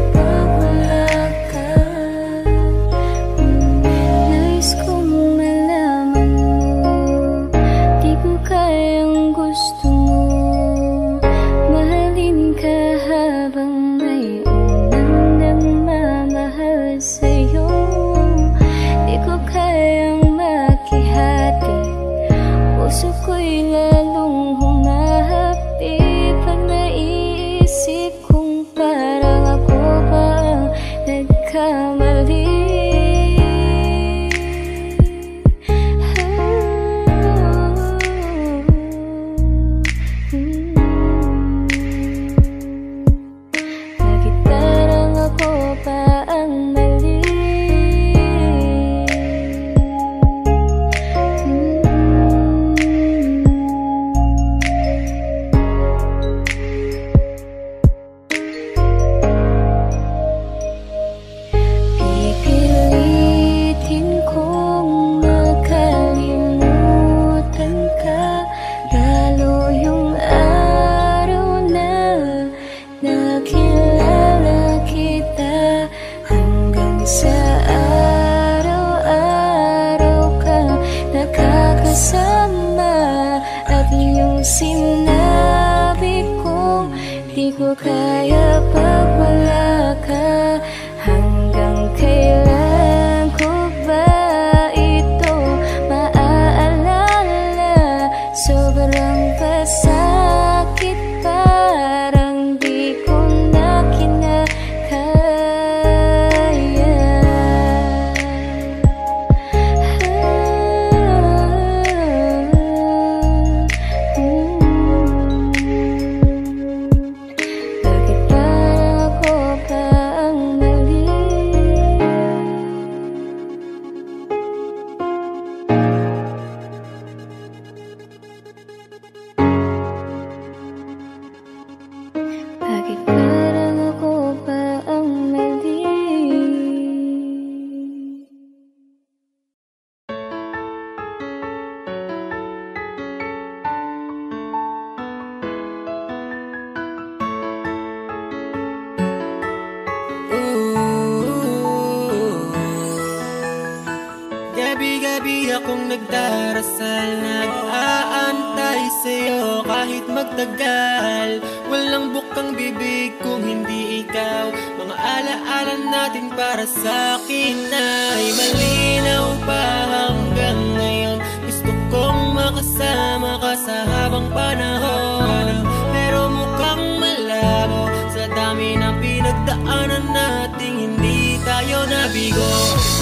gabi akong nagdarasal, nag-aantay sa'yo kahit magtagal. Walang bukang bibig kung hindi ikaw. Mga alaala natin para sa'kin ay malinaw pa hanggang ngayon. Gusto kong makasama ka sa habang panahon, pero mukhang malabo sa dami ng pinagdaanan nating hindi tayo nabigo.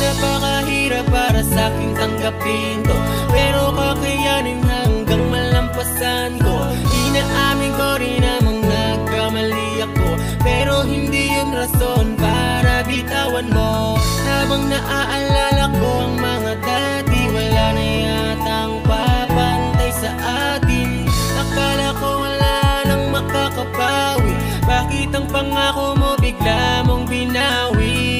Napakahirap para sa'king tanggapin to, pero kakayanin hanggang malampasan ko. Inaamin ko rin namang nagkamali ako, pero hindi yun rason para bitawan mo. Habang naaalala ko ang mga dati, wala na yatang papantay sa atin. Akala ko wala nang makakapawi, bakit ang pangako mo bigla mong binawi?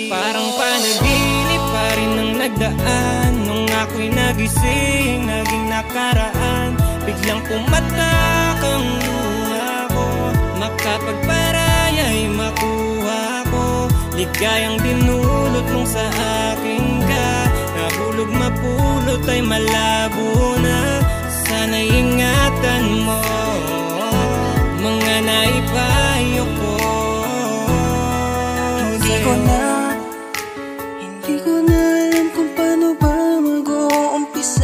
Parang panaginip pa rin ang nagdaan, nung ako'y nagising, naging nakaraan. Biglang pumatak ang luha ko, makapagparaya'y makuha ko. Ligayang dinulot nung sa akin ka, nahulog mapulot ay malabo na. Sana'y ingatan mo mga naipayo ko. Hindi ko na alam kung paano ba mag-uumpisa.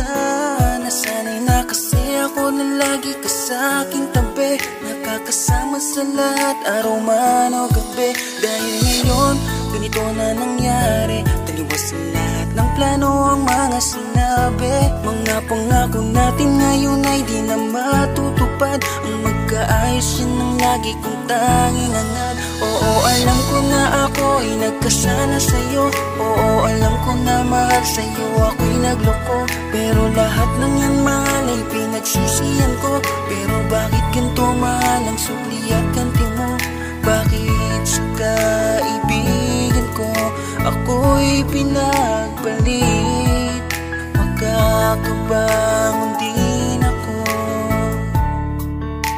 Nasanay na kasi ako na lagi ka sa aking tabi, nakakasama sa lahat, araw man o gabi. Dahil ngayon, ganito na nangyari, taliwas sa lahat ng plano ang mga sinabi. Mga pangako natin ngayon ay di na matutupad. Ang magkaayos yan ang lagi kong tanging hangad. Oo, alam ko na ako ay nagkasala sa'yo. Oo, alam ko na mahal sa'yo ako'y nagloko. Pero lahat ng yan mahal ay pinagsisihan ko. Pero bakit ganito mahal ang sukli at ganti mo? Bakit sa kaibigan ko ako'y pinagpalit? Magkakabangon din ako,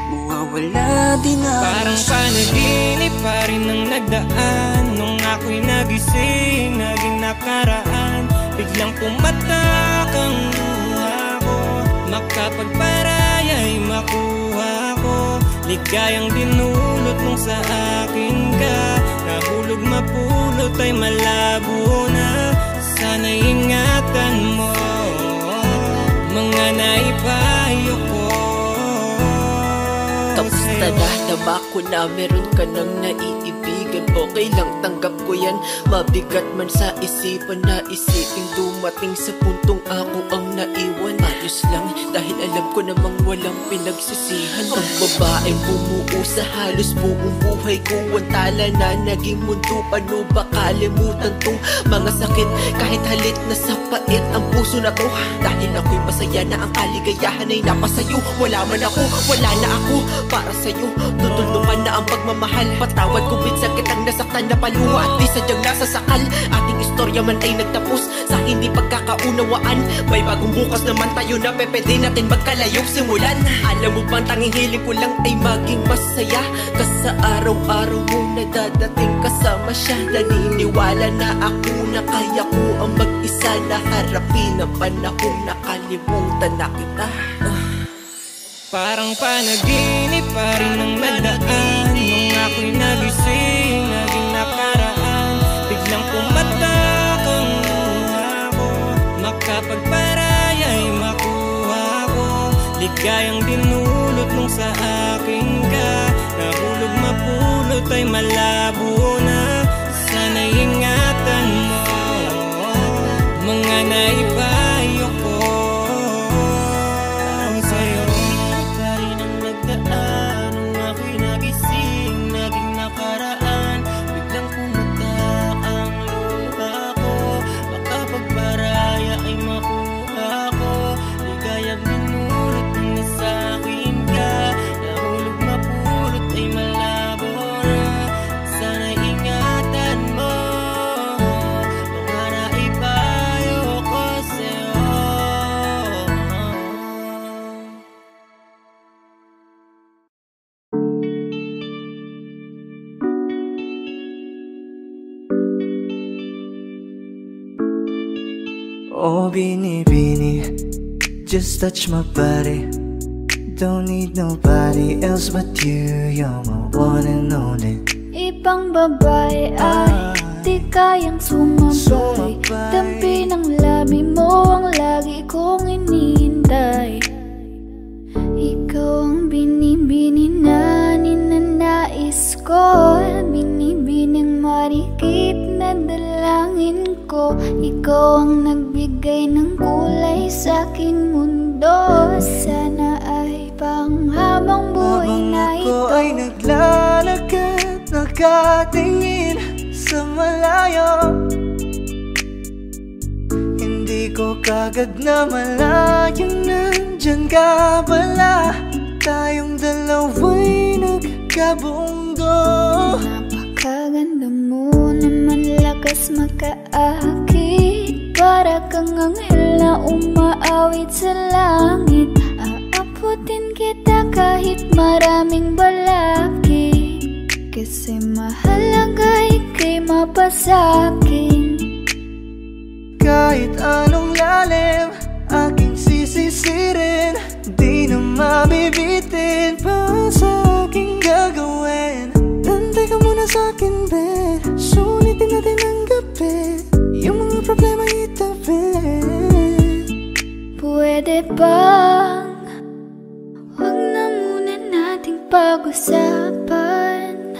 mawawala din ako. Parang panaginip pa rin ang nagdaan, nung ako'y nagising, naging nakaraan. Biglang pumatak ang luha ko, makapagparaya'y makuha ko. Ligayang dinulot nung sa akin ka, nahulog mapulot ay malabo na. Sana'y ingatan mo mga naipayo ko. Tapos nadadama ko na meron ka nang naiibigan. Okay lang, tanggap ko yan. Mabigat man sa isipan na isipin dumating sa puntong ako ang naiwan. Ayos lang, dahil alam ko namang walang pinagsisihan. Ang babaeng bumuo sa halos buong buhay ko, ang tala na naging mundo. Paano ba kalimutan tong mga sakit? Kahit halit na sa pait ang puso na to, dahil ako'y masaya na ang kaligayahan ay napasayo. Wala man ako, wala na ako para sa'yo. Tutulungan na ang pagmamahal. Patawad kung minsan kitang nasaktan na paluwa at di sadyang nasasakal. Ating istorya man ay nagtapos sa hindi pagkakaunawaan. May bagong bukas naman tayo na pwede natin magkalayong simulan. Alam mo bang tanging hiling ko lang ay maging masaya ka sa araw-araw mo na dadating kasama siya. Naniniwala na ako na kaya ko ang mag-isa na harapin ang panahong nakalimutan na kita. Parang panaginip pa rin ang nagdaan, nung ako'y nagising, naging nakaraan. Biglang pumatak ang luha ko, makapagparaya'y makuha ko. Ligayang dinulot nung sa akin ka, nahulog mapulot ay malabo na. Sana'y ingatan mo mga naipayo ko. Sana Oh, binibini, just touch my body. Don't need nobody else but you. You're my one and only. Ibang babae ay di kayang sumabay. Dampi ng labi mo ang lagi kong inihintay. Ikaw ang binibini na ninanais ko. Binibining marikit na dalangin ko. Ikaw ang nagbigay ng kulay sa aking mundo. Sana ay panghabang buhay na ito. Habang ako ay naglalakad, nakatingin sa malayo, hindi ko kagad na malayang nandyan ka pala. Tayong dalawa'y nagkabunggo. Napakaganda mo naman, lakas makaakit. Para kang anghel na umaawit sa langit. Aabutin kita kahit maraming balakid. Kasi mahalaga ika'y mapasakin. Kahit anong lalim, aking sisisirin. Di na mabibitin pa sa aking gagawin. Tantay ka muna sa'kin, be. Sulitin natin ang gabi. Yung mga problema itabi. Pwede bang huwag na muna nating pag-usapan?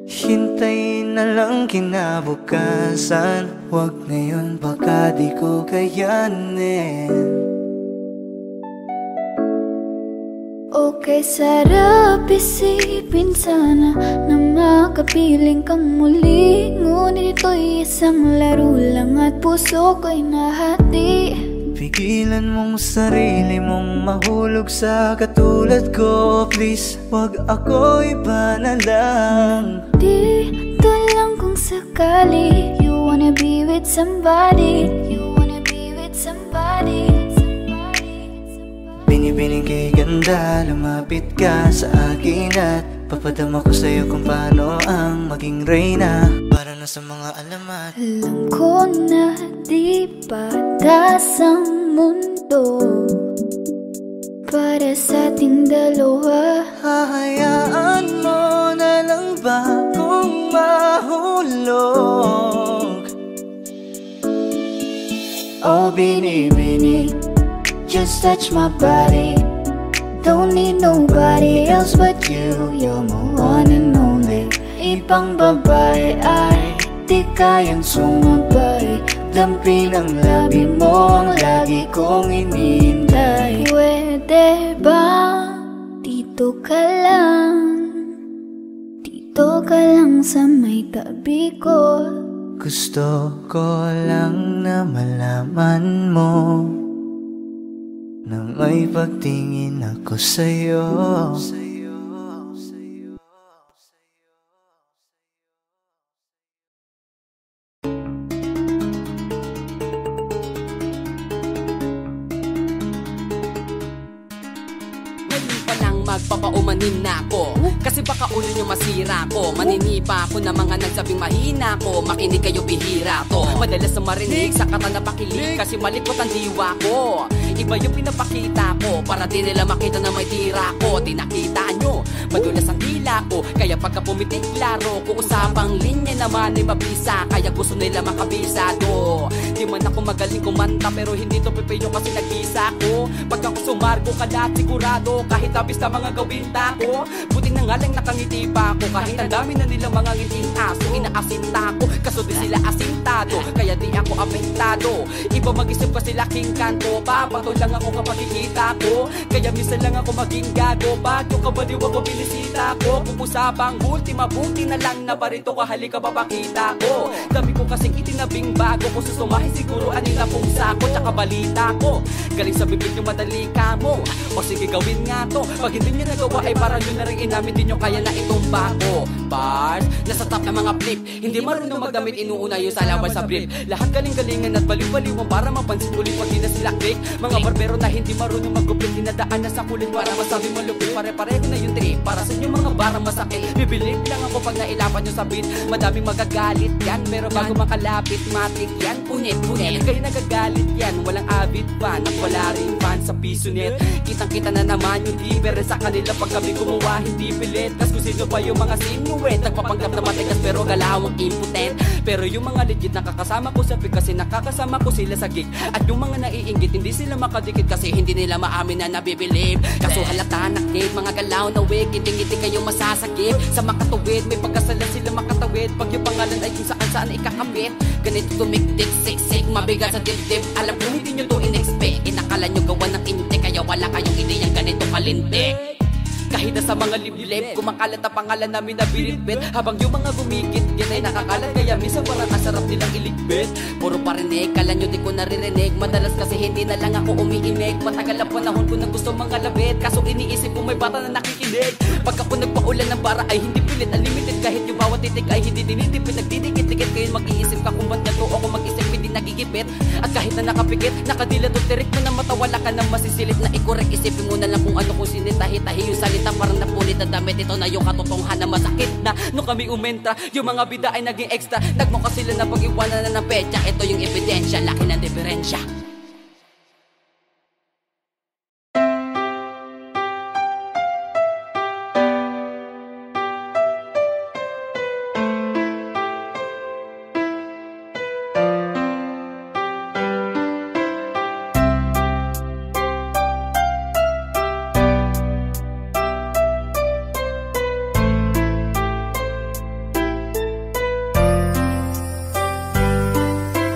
Hintayin na lang kinabukasan. Huwag ngayon, baka di ko kayanin. Okay, sarap isipin sana na makapiling kang muli. Ngunit ito'y isang laro lang at puso ko'y nahati. Pigilan mong sarili mong mahulog sa katulad ko. Please, wag ako iba na lang. Dito lang kung sakali you wanna be with somebody. You wanna be with somebody. Binibining kay ganda, lumapit ka sa akin at papadama ko sa'yo kung paano ang maging reyna. Para na sa mga alamat. Alam ko na di patas ang mundo para sa ating dalawa. Hahayaan mo na lang ba kung mahulog? Oh, binibini, just touch my body. Don't need nobody else but you. You're my one and only. Ibang babae ay di kayang sumabay. Dampi ng labi mo ang lagi kong inihintay. Pwede ba dito ka lang? Dito ka lang sa may tabi ko. Gusto ko lang na malaman mo na may pagtingin ako sa'yo. Magpapaumanin na ako kasi baka ulo nyo masira ko. Maninipa ako na mga nagsabing mahina ko. Makinig kayo, bihira to. Madalas na marinig sa kata na pakilig kasi malikot ang diwa ko. Iba yung pinapakita ko para di nila makita na may tira ko. Di nakita nyo, madulas ang dila ko. Kaya pagka pumitik laro ko, usapang linya naman ay mabisa. Kaya gusto nila makabisado. Di man ako magaling kumanta pero hindi to pipinyo kasi nag-isa ko. Pagka ko sumargo ka lahat sigurado. Kahit abis na mga gawin tako, buti na nga lang nakangiti pa ako. Kahit ang dami na nilang mga ngiting aso, inaasinta ko, kaso di sila asintado. Kaya di ako apektado. Iba mag-isip kasi laking kanto. Papato lang ako kapag kikita ko. Kaya minsan lang ako maging gago. Bagyo ka ba diwa ko binisita ko? Pupusapang ultima, buti na lang na parito ka. Halika babakita ko. Dami ko kasing itinabing bago. Kung susumahin siguro anila pong sako. Tsaka balita ko, galing sa bibig nyo madali ka mo. O sige gawin nga to. Pag hindi nyo nagawa ay para nyo na rin inamin. Di nyo kaya na itumba ko. Bars, nasa top ng mga flip. Hindi marunong magdamit, inuuna yung salawal sa brief. Lahat galing galing-galingan at baliw-baliwan para mapansin ulit pag di na sila click. Mga barbero na hindi marunong mag-uplit, dinadaan na sa kulit para masabi malupit. Pare-pareho na yung trip para sa inyo mga barang masakit. Bibilib lang ako pag nailapan nyo sa beat. Madaming magagalit yan, pero bago makalapit matik yan. Punit-punit, kayo nagagalit yan. Walang avid fan at wala rin fan sa piso net. Kitang-kita na naman yung difference sa kanila pag kami gumawa hindi pilit. Tas kung sino pa yung mga sinuet, nagpapanggap na matigas pero galawang impotent. Pero yung mga legit nakakasama ko sa pig kasi nakakasama ko sila sa gig. At yung mga naiinggit hindi sila makadikit kasi hindi nila maamin na nabibilib. Kaso halata nakit, mga galaw na wig, ngiti-ngiti kayo masasagip. Sa makatuwid, may pagkasalan sila makatawid. Pag yung pangalan ay kung saan ikakapit. Ganito tumiktik, siksik, mabigat sa dibdib. Alam ko hindi nyo to in-expect. Inakala nyo gawa ng inte, kaya wala kayong ideyang ganito kalintik. Kahit na sa mga liblib, kumakalat ang pangalan namin na binitbit. Habang yung mga gumigit, yan ay nakakalat. Kaya minsan parang kasarap nilang iligbit. Puro parinig, kala nyo di ko naririnig. Madalas kasi hindi na lang ako umiimik. Matagal ang panahon ko na gusto mga labit. Kaso iniisip ko may bata na nakikinig. Pag ako nagpaulan ng bara ay hindi pilit, unlimited. Kahit yung bawat titik ay hindi dinidipit. Nagdidikit-dikit kayo mag-iisip ka kung ba't nagto ako mag-isip hindi nagigipit. At kahit na nakapikit, nakadila to tirik mo na mata. Wala ka nang masisilip na i-correct. Isipin mo na lang kung ano kung sinitahi-tahi yung salita. Parang napulit na damit, ito na yung katotohanan. Masakit na nung kami umentra. Yung mga bida ay naging extra. Nagmukha sila na pag-iwanan na ng petsa. Ito yung ebidensya, laki ng diferensya.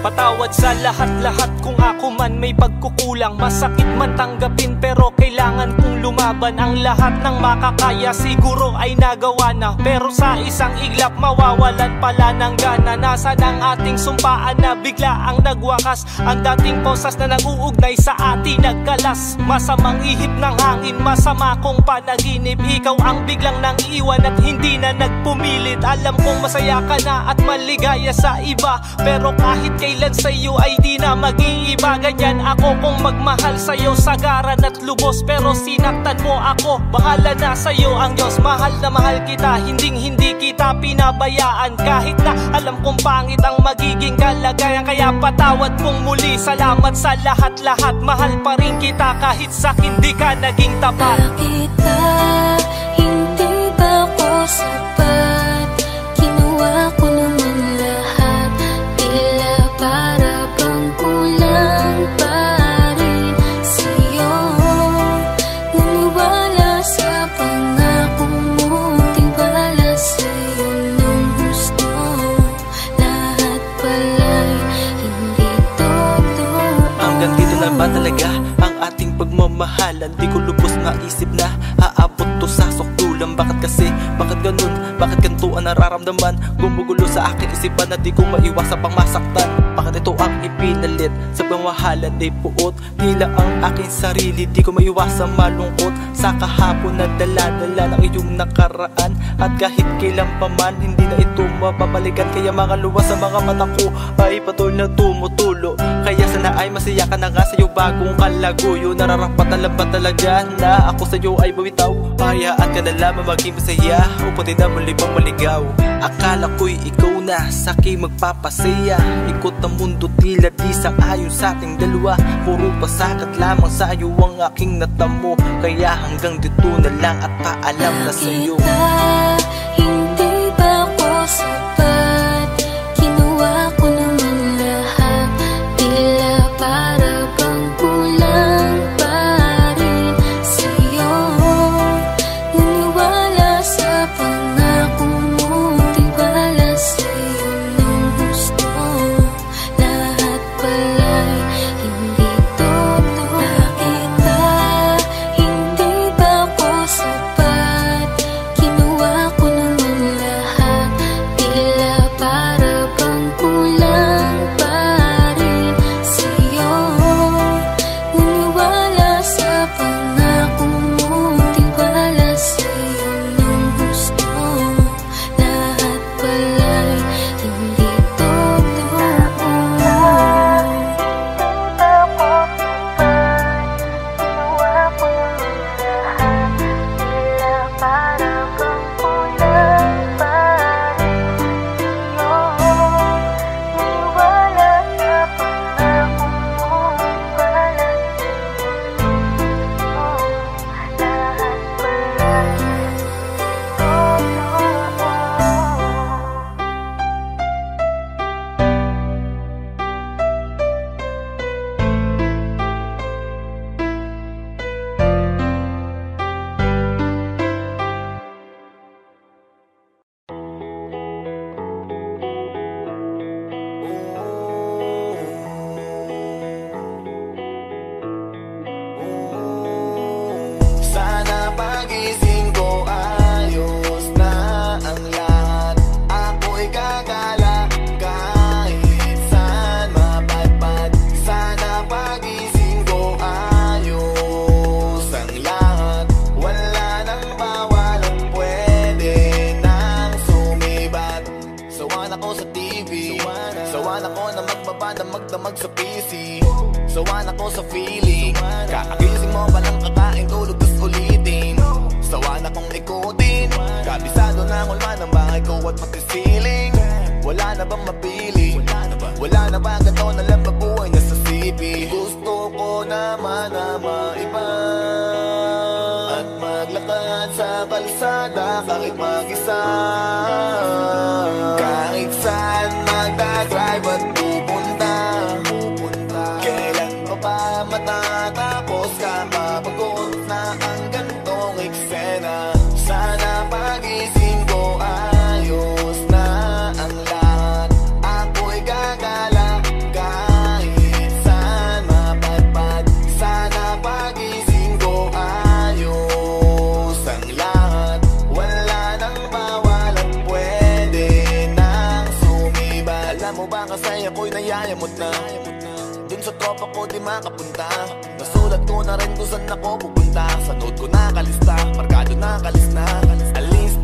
Patawad sa lahat-lahat kung ako man may pagkukulang. Masakit man tanggapin pero kailangan kong lumaban. Ang lahat ng makakaya siguro ay nagawa na. Pero sa isang iglap mawawalan pala ng gana. Nasaan ang ating sumpaan na bigla ang nagwakas. Ang dating posas na nag-uugnay sa ating nagkalas. Masamang ihip ng hangin, masama kong panaginip. Ikaw ang biglang nang iiwan at hindi na nagpumilit. Alam kong masaya ka na at maligaya sa iba, pero kahit kailan sa'yo ay di na mag-iiba. Ganyan ako kung magmahal sa'yo sagaran at lubos, pero sinaktan mo ako. Bahala na sa'yo ang Diyos. Mahal na mahal kita, hindi kita pinabayaan. Kahit na alam kong pangit ang magiging kalagayan. Kaya patawad kong muli, salamat sa lahat-lahat. Mahal pa rin kita kahit sa hindi ka naging tapat. Bakit ba hindi ba ako sapat? Ginawa ko naman lahat, tila para bang kulang pa rin sa'yo. Naniwala sa pangako mo, tiwala sa'yo nung gusto. Lahat pala'y hindi totoo. Hanggang dito na ba talaga ang ating pagmamahalan? Di ko lubos na isip na aabot to sa sukdulan. Bakit kasi? Bakit ganun? Bakit ganito ang nararamdaman? Gumugulo sa aking isipan na di ko maiwasan pang masaktan. Bakit ito ang ipinalit sa pamahalan ay puot? Tila ang aking sarili, di ko maiwasan malungkot sa kahapon na dala-dala ng iyong nakaraan. At kahit kailan pa man, hindi na ito mababalikan. Kaya mga luwas sa mga mata ko ay patuloy na tumutulo. Kaya sana ay masaya ka na nga sa iyong bagong kalaguyo. Nararapat na lang ba talaga na ako sa iyo ay bumitaw? Hayaan ka na lamang maging masaya o pwede na muli pang maligaw. Akala ko'y ikaw na sa'kin magpapasaya. Ikot ang mundo tila di sang-ayon sa ating dalawa. Puro pasakat lamang sa iyo ang aking natamo. Kaya hanggang dito na lang at paalam na sa'yo. Hindi ba ako sapat? Ginawa ko naman lahat, tila para bang kulang pa rin sa'yo. Naniwala sa pangako mo, tiwala sa'yo nung gusto. Lahat pala'y hindi totoo. Bakit ba hindi ba ako sapat? Ginawa ko sa TV. Sawa na ko na magbaba na magdamag sa PC. Sawa na ko sa feeling. Kakagising mo palang kakain tulog tas ulitin. Sawa na kong ikutin. Kabisado na ngulma ng bahay ko at pati ceiling. Wala na bang mapili? Wala na ba ganito na lang mabuhay na sa CP? Gusto ko naman na maiba at maglakad sa kalsada kahit mag-isa. Kahit saan magdadrive at pupunta. Kailan pa ba matatapos? Kapapagod na ang gantong eksena. Sana pagising ko ayos na ang lahat. Ako'y gagala kahit saan mapadpad. Sana pagising ko ayos ang lahat. Wala nang bawal at pwede nang sumiba. Alam mo ba kasi ako'y nayayamot na. Dun sa tropa ko di makapunta. Nasulat ko na rin kung saan ako pupunta. Sa note ko nakalista, markado nakalis na.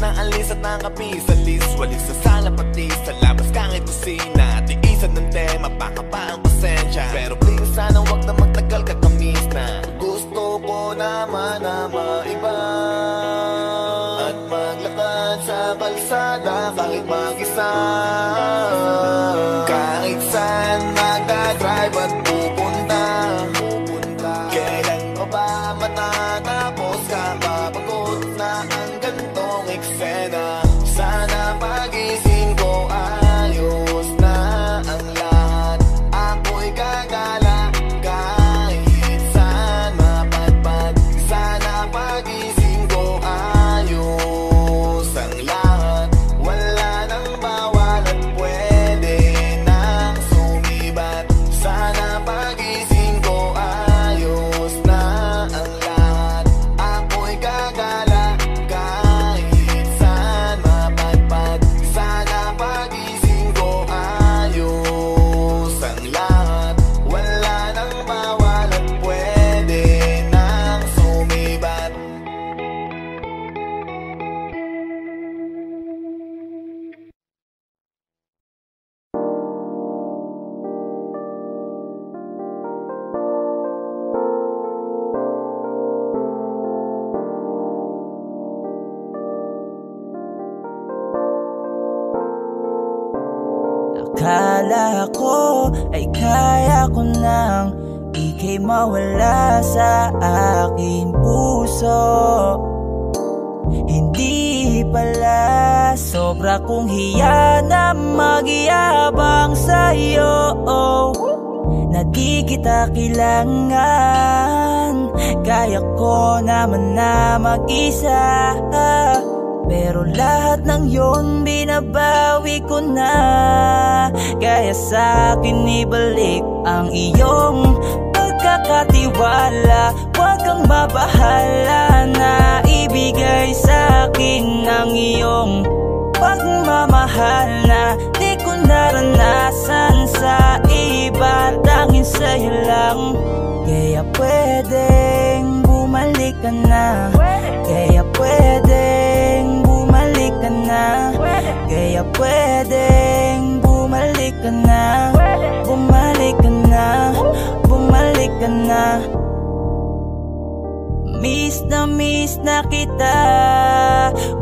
Alis at nakapis sa list. Walis sa sala pati sa labas kahit kusina. Tiisan ng tema, baka pa ang pasensya. Pero please sana wag na magtagal kakamis na. Gusto ko naman na maiba at maglakad sa kalsada kahit mag-isa. Kahit saan magdadrive at pupunta. Kailan pa ba matatapos? Kapapagod na ang gantong eksena. Sana pagising ko ayos na ang lahat. Ako'y gagala kahit saan mapadpad. Sana pagising ko ayos ang lahat. Wala nang bawal at pwede nang sumibat. Sana pagising ko ayos na ang lahat. Ako'y gagala kahit saan mapadpad. Sana pagising ko ayos ang lahat. Wala nang bawal at pwede nang sumibat. Akala ko ay kaya ko nang ika'y mawala sa aking puso. Hindi pala, sobra kong hiya na magyabang sa'yo. Na di kita kailangan, kaya ko naman na mag-isa. Pero lahat ng yon binabawi ko na. Kaya sa'kin ibalik ang iyong pagkakatiwala. Huwag kang mabahala na ibigay sa'kin ang iyong pagmamahal na di ko naranasan sa iba, tanging sa'yo lang. Kaya pwedeng bumalik ka na. Kaya pwedeng bumalik ka na. Kaya pwedeng bumalik ka na. Bumalik ka na. Bumalik ka na. Miss na kita.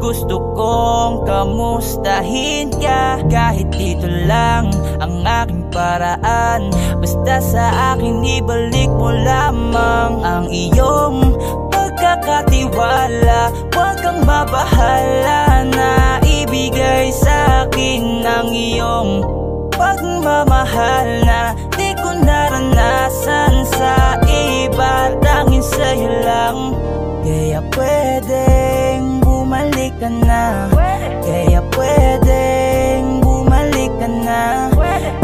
Gusto kong kamustahin ka. Kahit dito lang ang aking paraan. Basta sa akin ibalik mo lamang ang iyong pagkakatiwala. Huwag kang mabahala na ibigay sa'kin ang iyong pagmamahal na di ko naranasan sa iba, tanging sa'yo lang. Kaya pwedeng bumalik ka na. Kaya pwedeng bumalik ka na.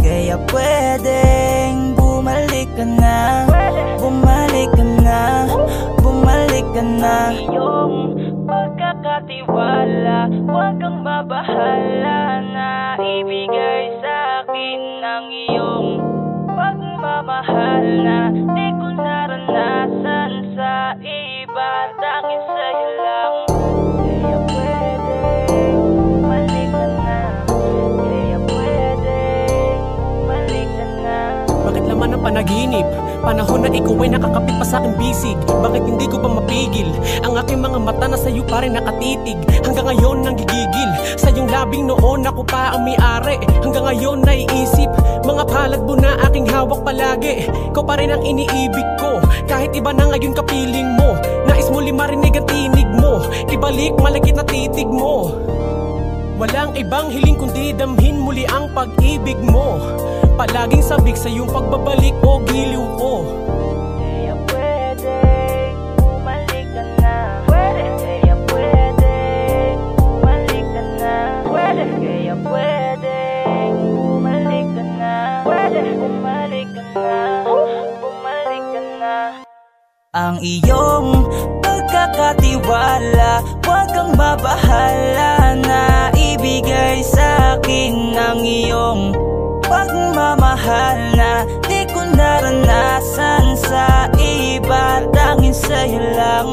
Kaya pwedeng bumalik ka na. Bumalik ka na. Bumalik ka na. Iyong pagkakatiwala, huwag kang mabahala na ibigay sa'kin ang iyong pagmamahal na di ko naranasan sa iba, tanging sa'yo lang. Kaya pwedeng bumalik ka na. Kaya pwedeng panaginip. Panahon na ikaw ay nakakapit pa sa aking bisig. Bakit hindi ko pa mapigil? Ang aking mga mata na sa'yo pa rin nakatitig. Hanggang ngayon nang gigigil. Sa iyong labing noon ako pa ang may-ari. Hanggang ngayon naiisip mga palad mo na aking hawak palagi. Ikaw pa rin ang iniibig ko. Kahit iba na ngayon kapiling mo. Nais mo marinig ang tinig mo. Ibalik malagit na titig mo. Walang ibang hiling kundi damhin muli ang pag-ibig mo. Palaging sabik sa iyong pagbabalik o giliw ko. Kaya pwedeng bumalik ka na. Kaya pwedeng bumalik ka na. Kaya pwedeng bumalik ka na. Bumalik ka na. Bumalik ka na. Ang iyong pagkakatiwala, huwag kang mabahala na ibigay sa akin ang iyong pagmamahal na di ko naranasan sa iba, tanging sa'yo lang.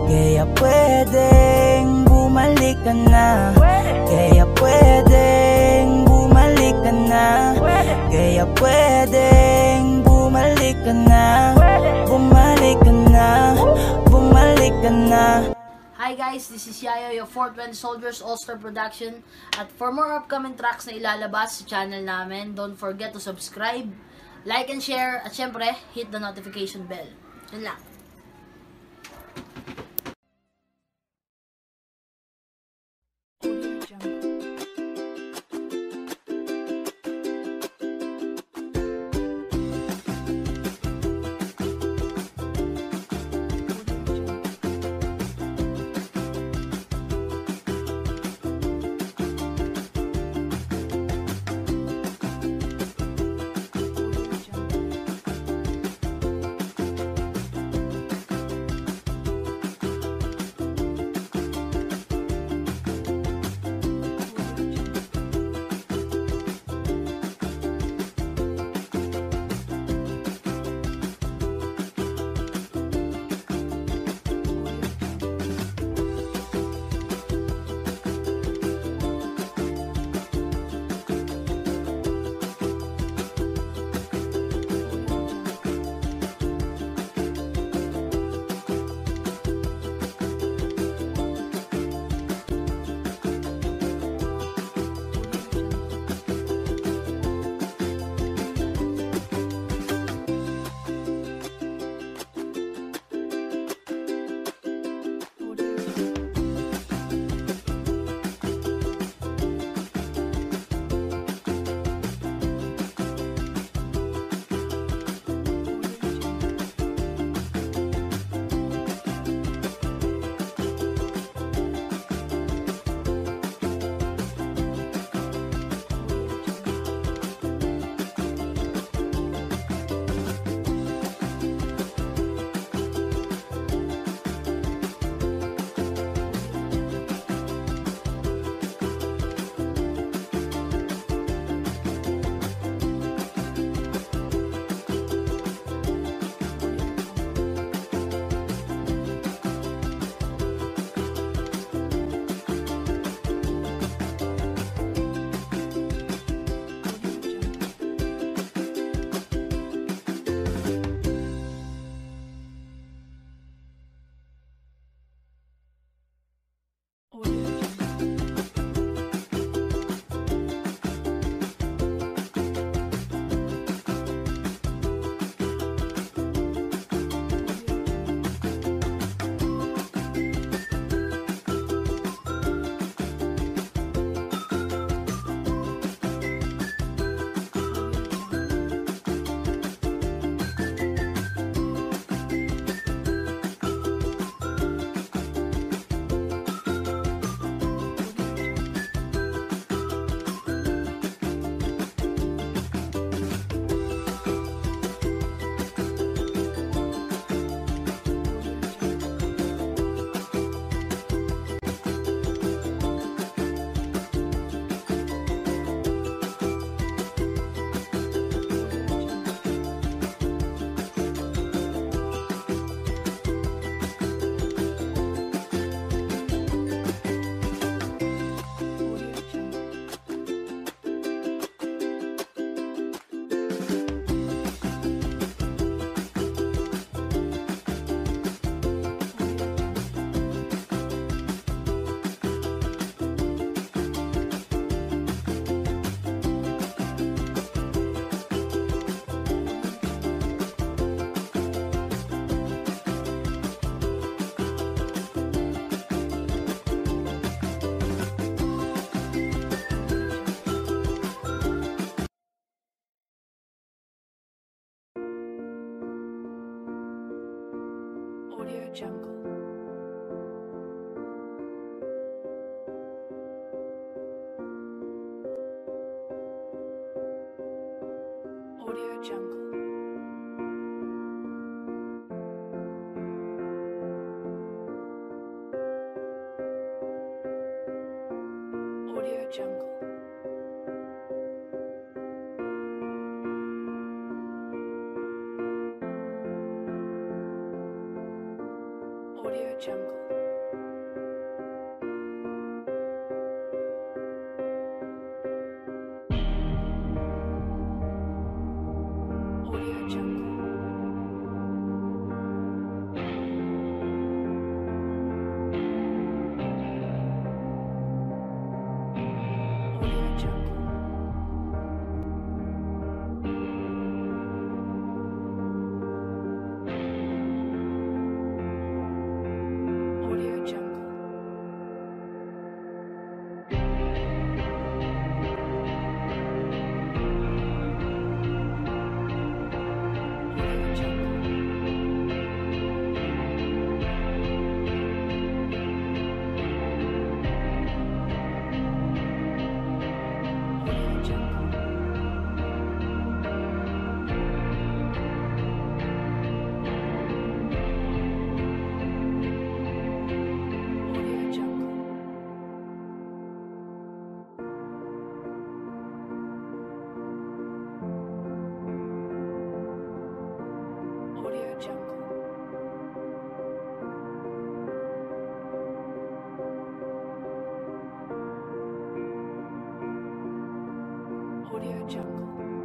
Kaya pwedeng bumalik ka na. Kaya pwedeng bumalik ka na. Kaya pwedeng bumalik ka na. Bumalik ka na. Bumalik ka na. Hi guys, this is Yayo, your 420 Soldiers All-Star Production. At for more upcoming tracks na ilalabas sa channel namin, don't forget to subscribe, like and share, at syempre, hit the notification bell. Yun lang. Audio Jungle. Audio Jungle. Audio Jungle. Audio Jungle. Audio Jungle. Audio Jungle. Audio Jungle. Audio Jungle. Audio Jungle. Audio Jungle. Audio Jungle. Audio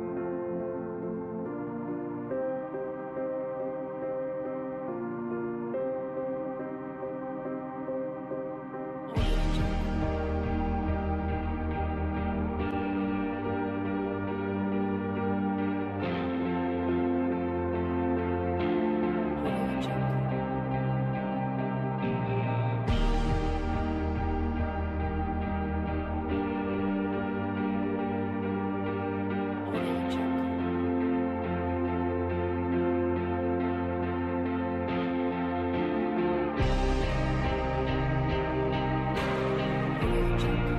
Jungle. Audio Jungle. Audio Jungle.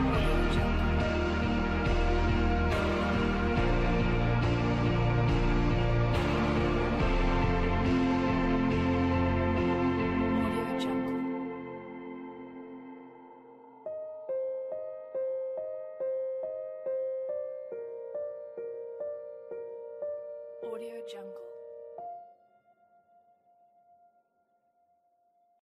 Audio Jungle. Audio Jungle. Audio Jungle.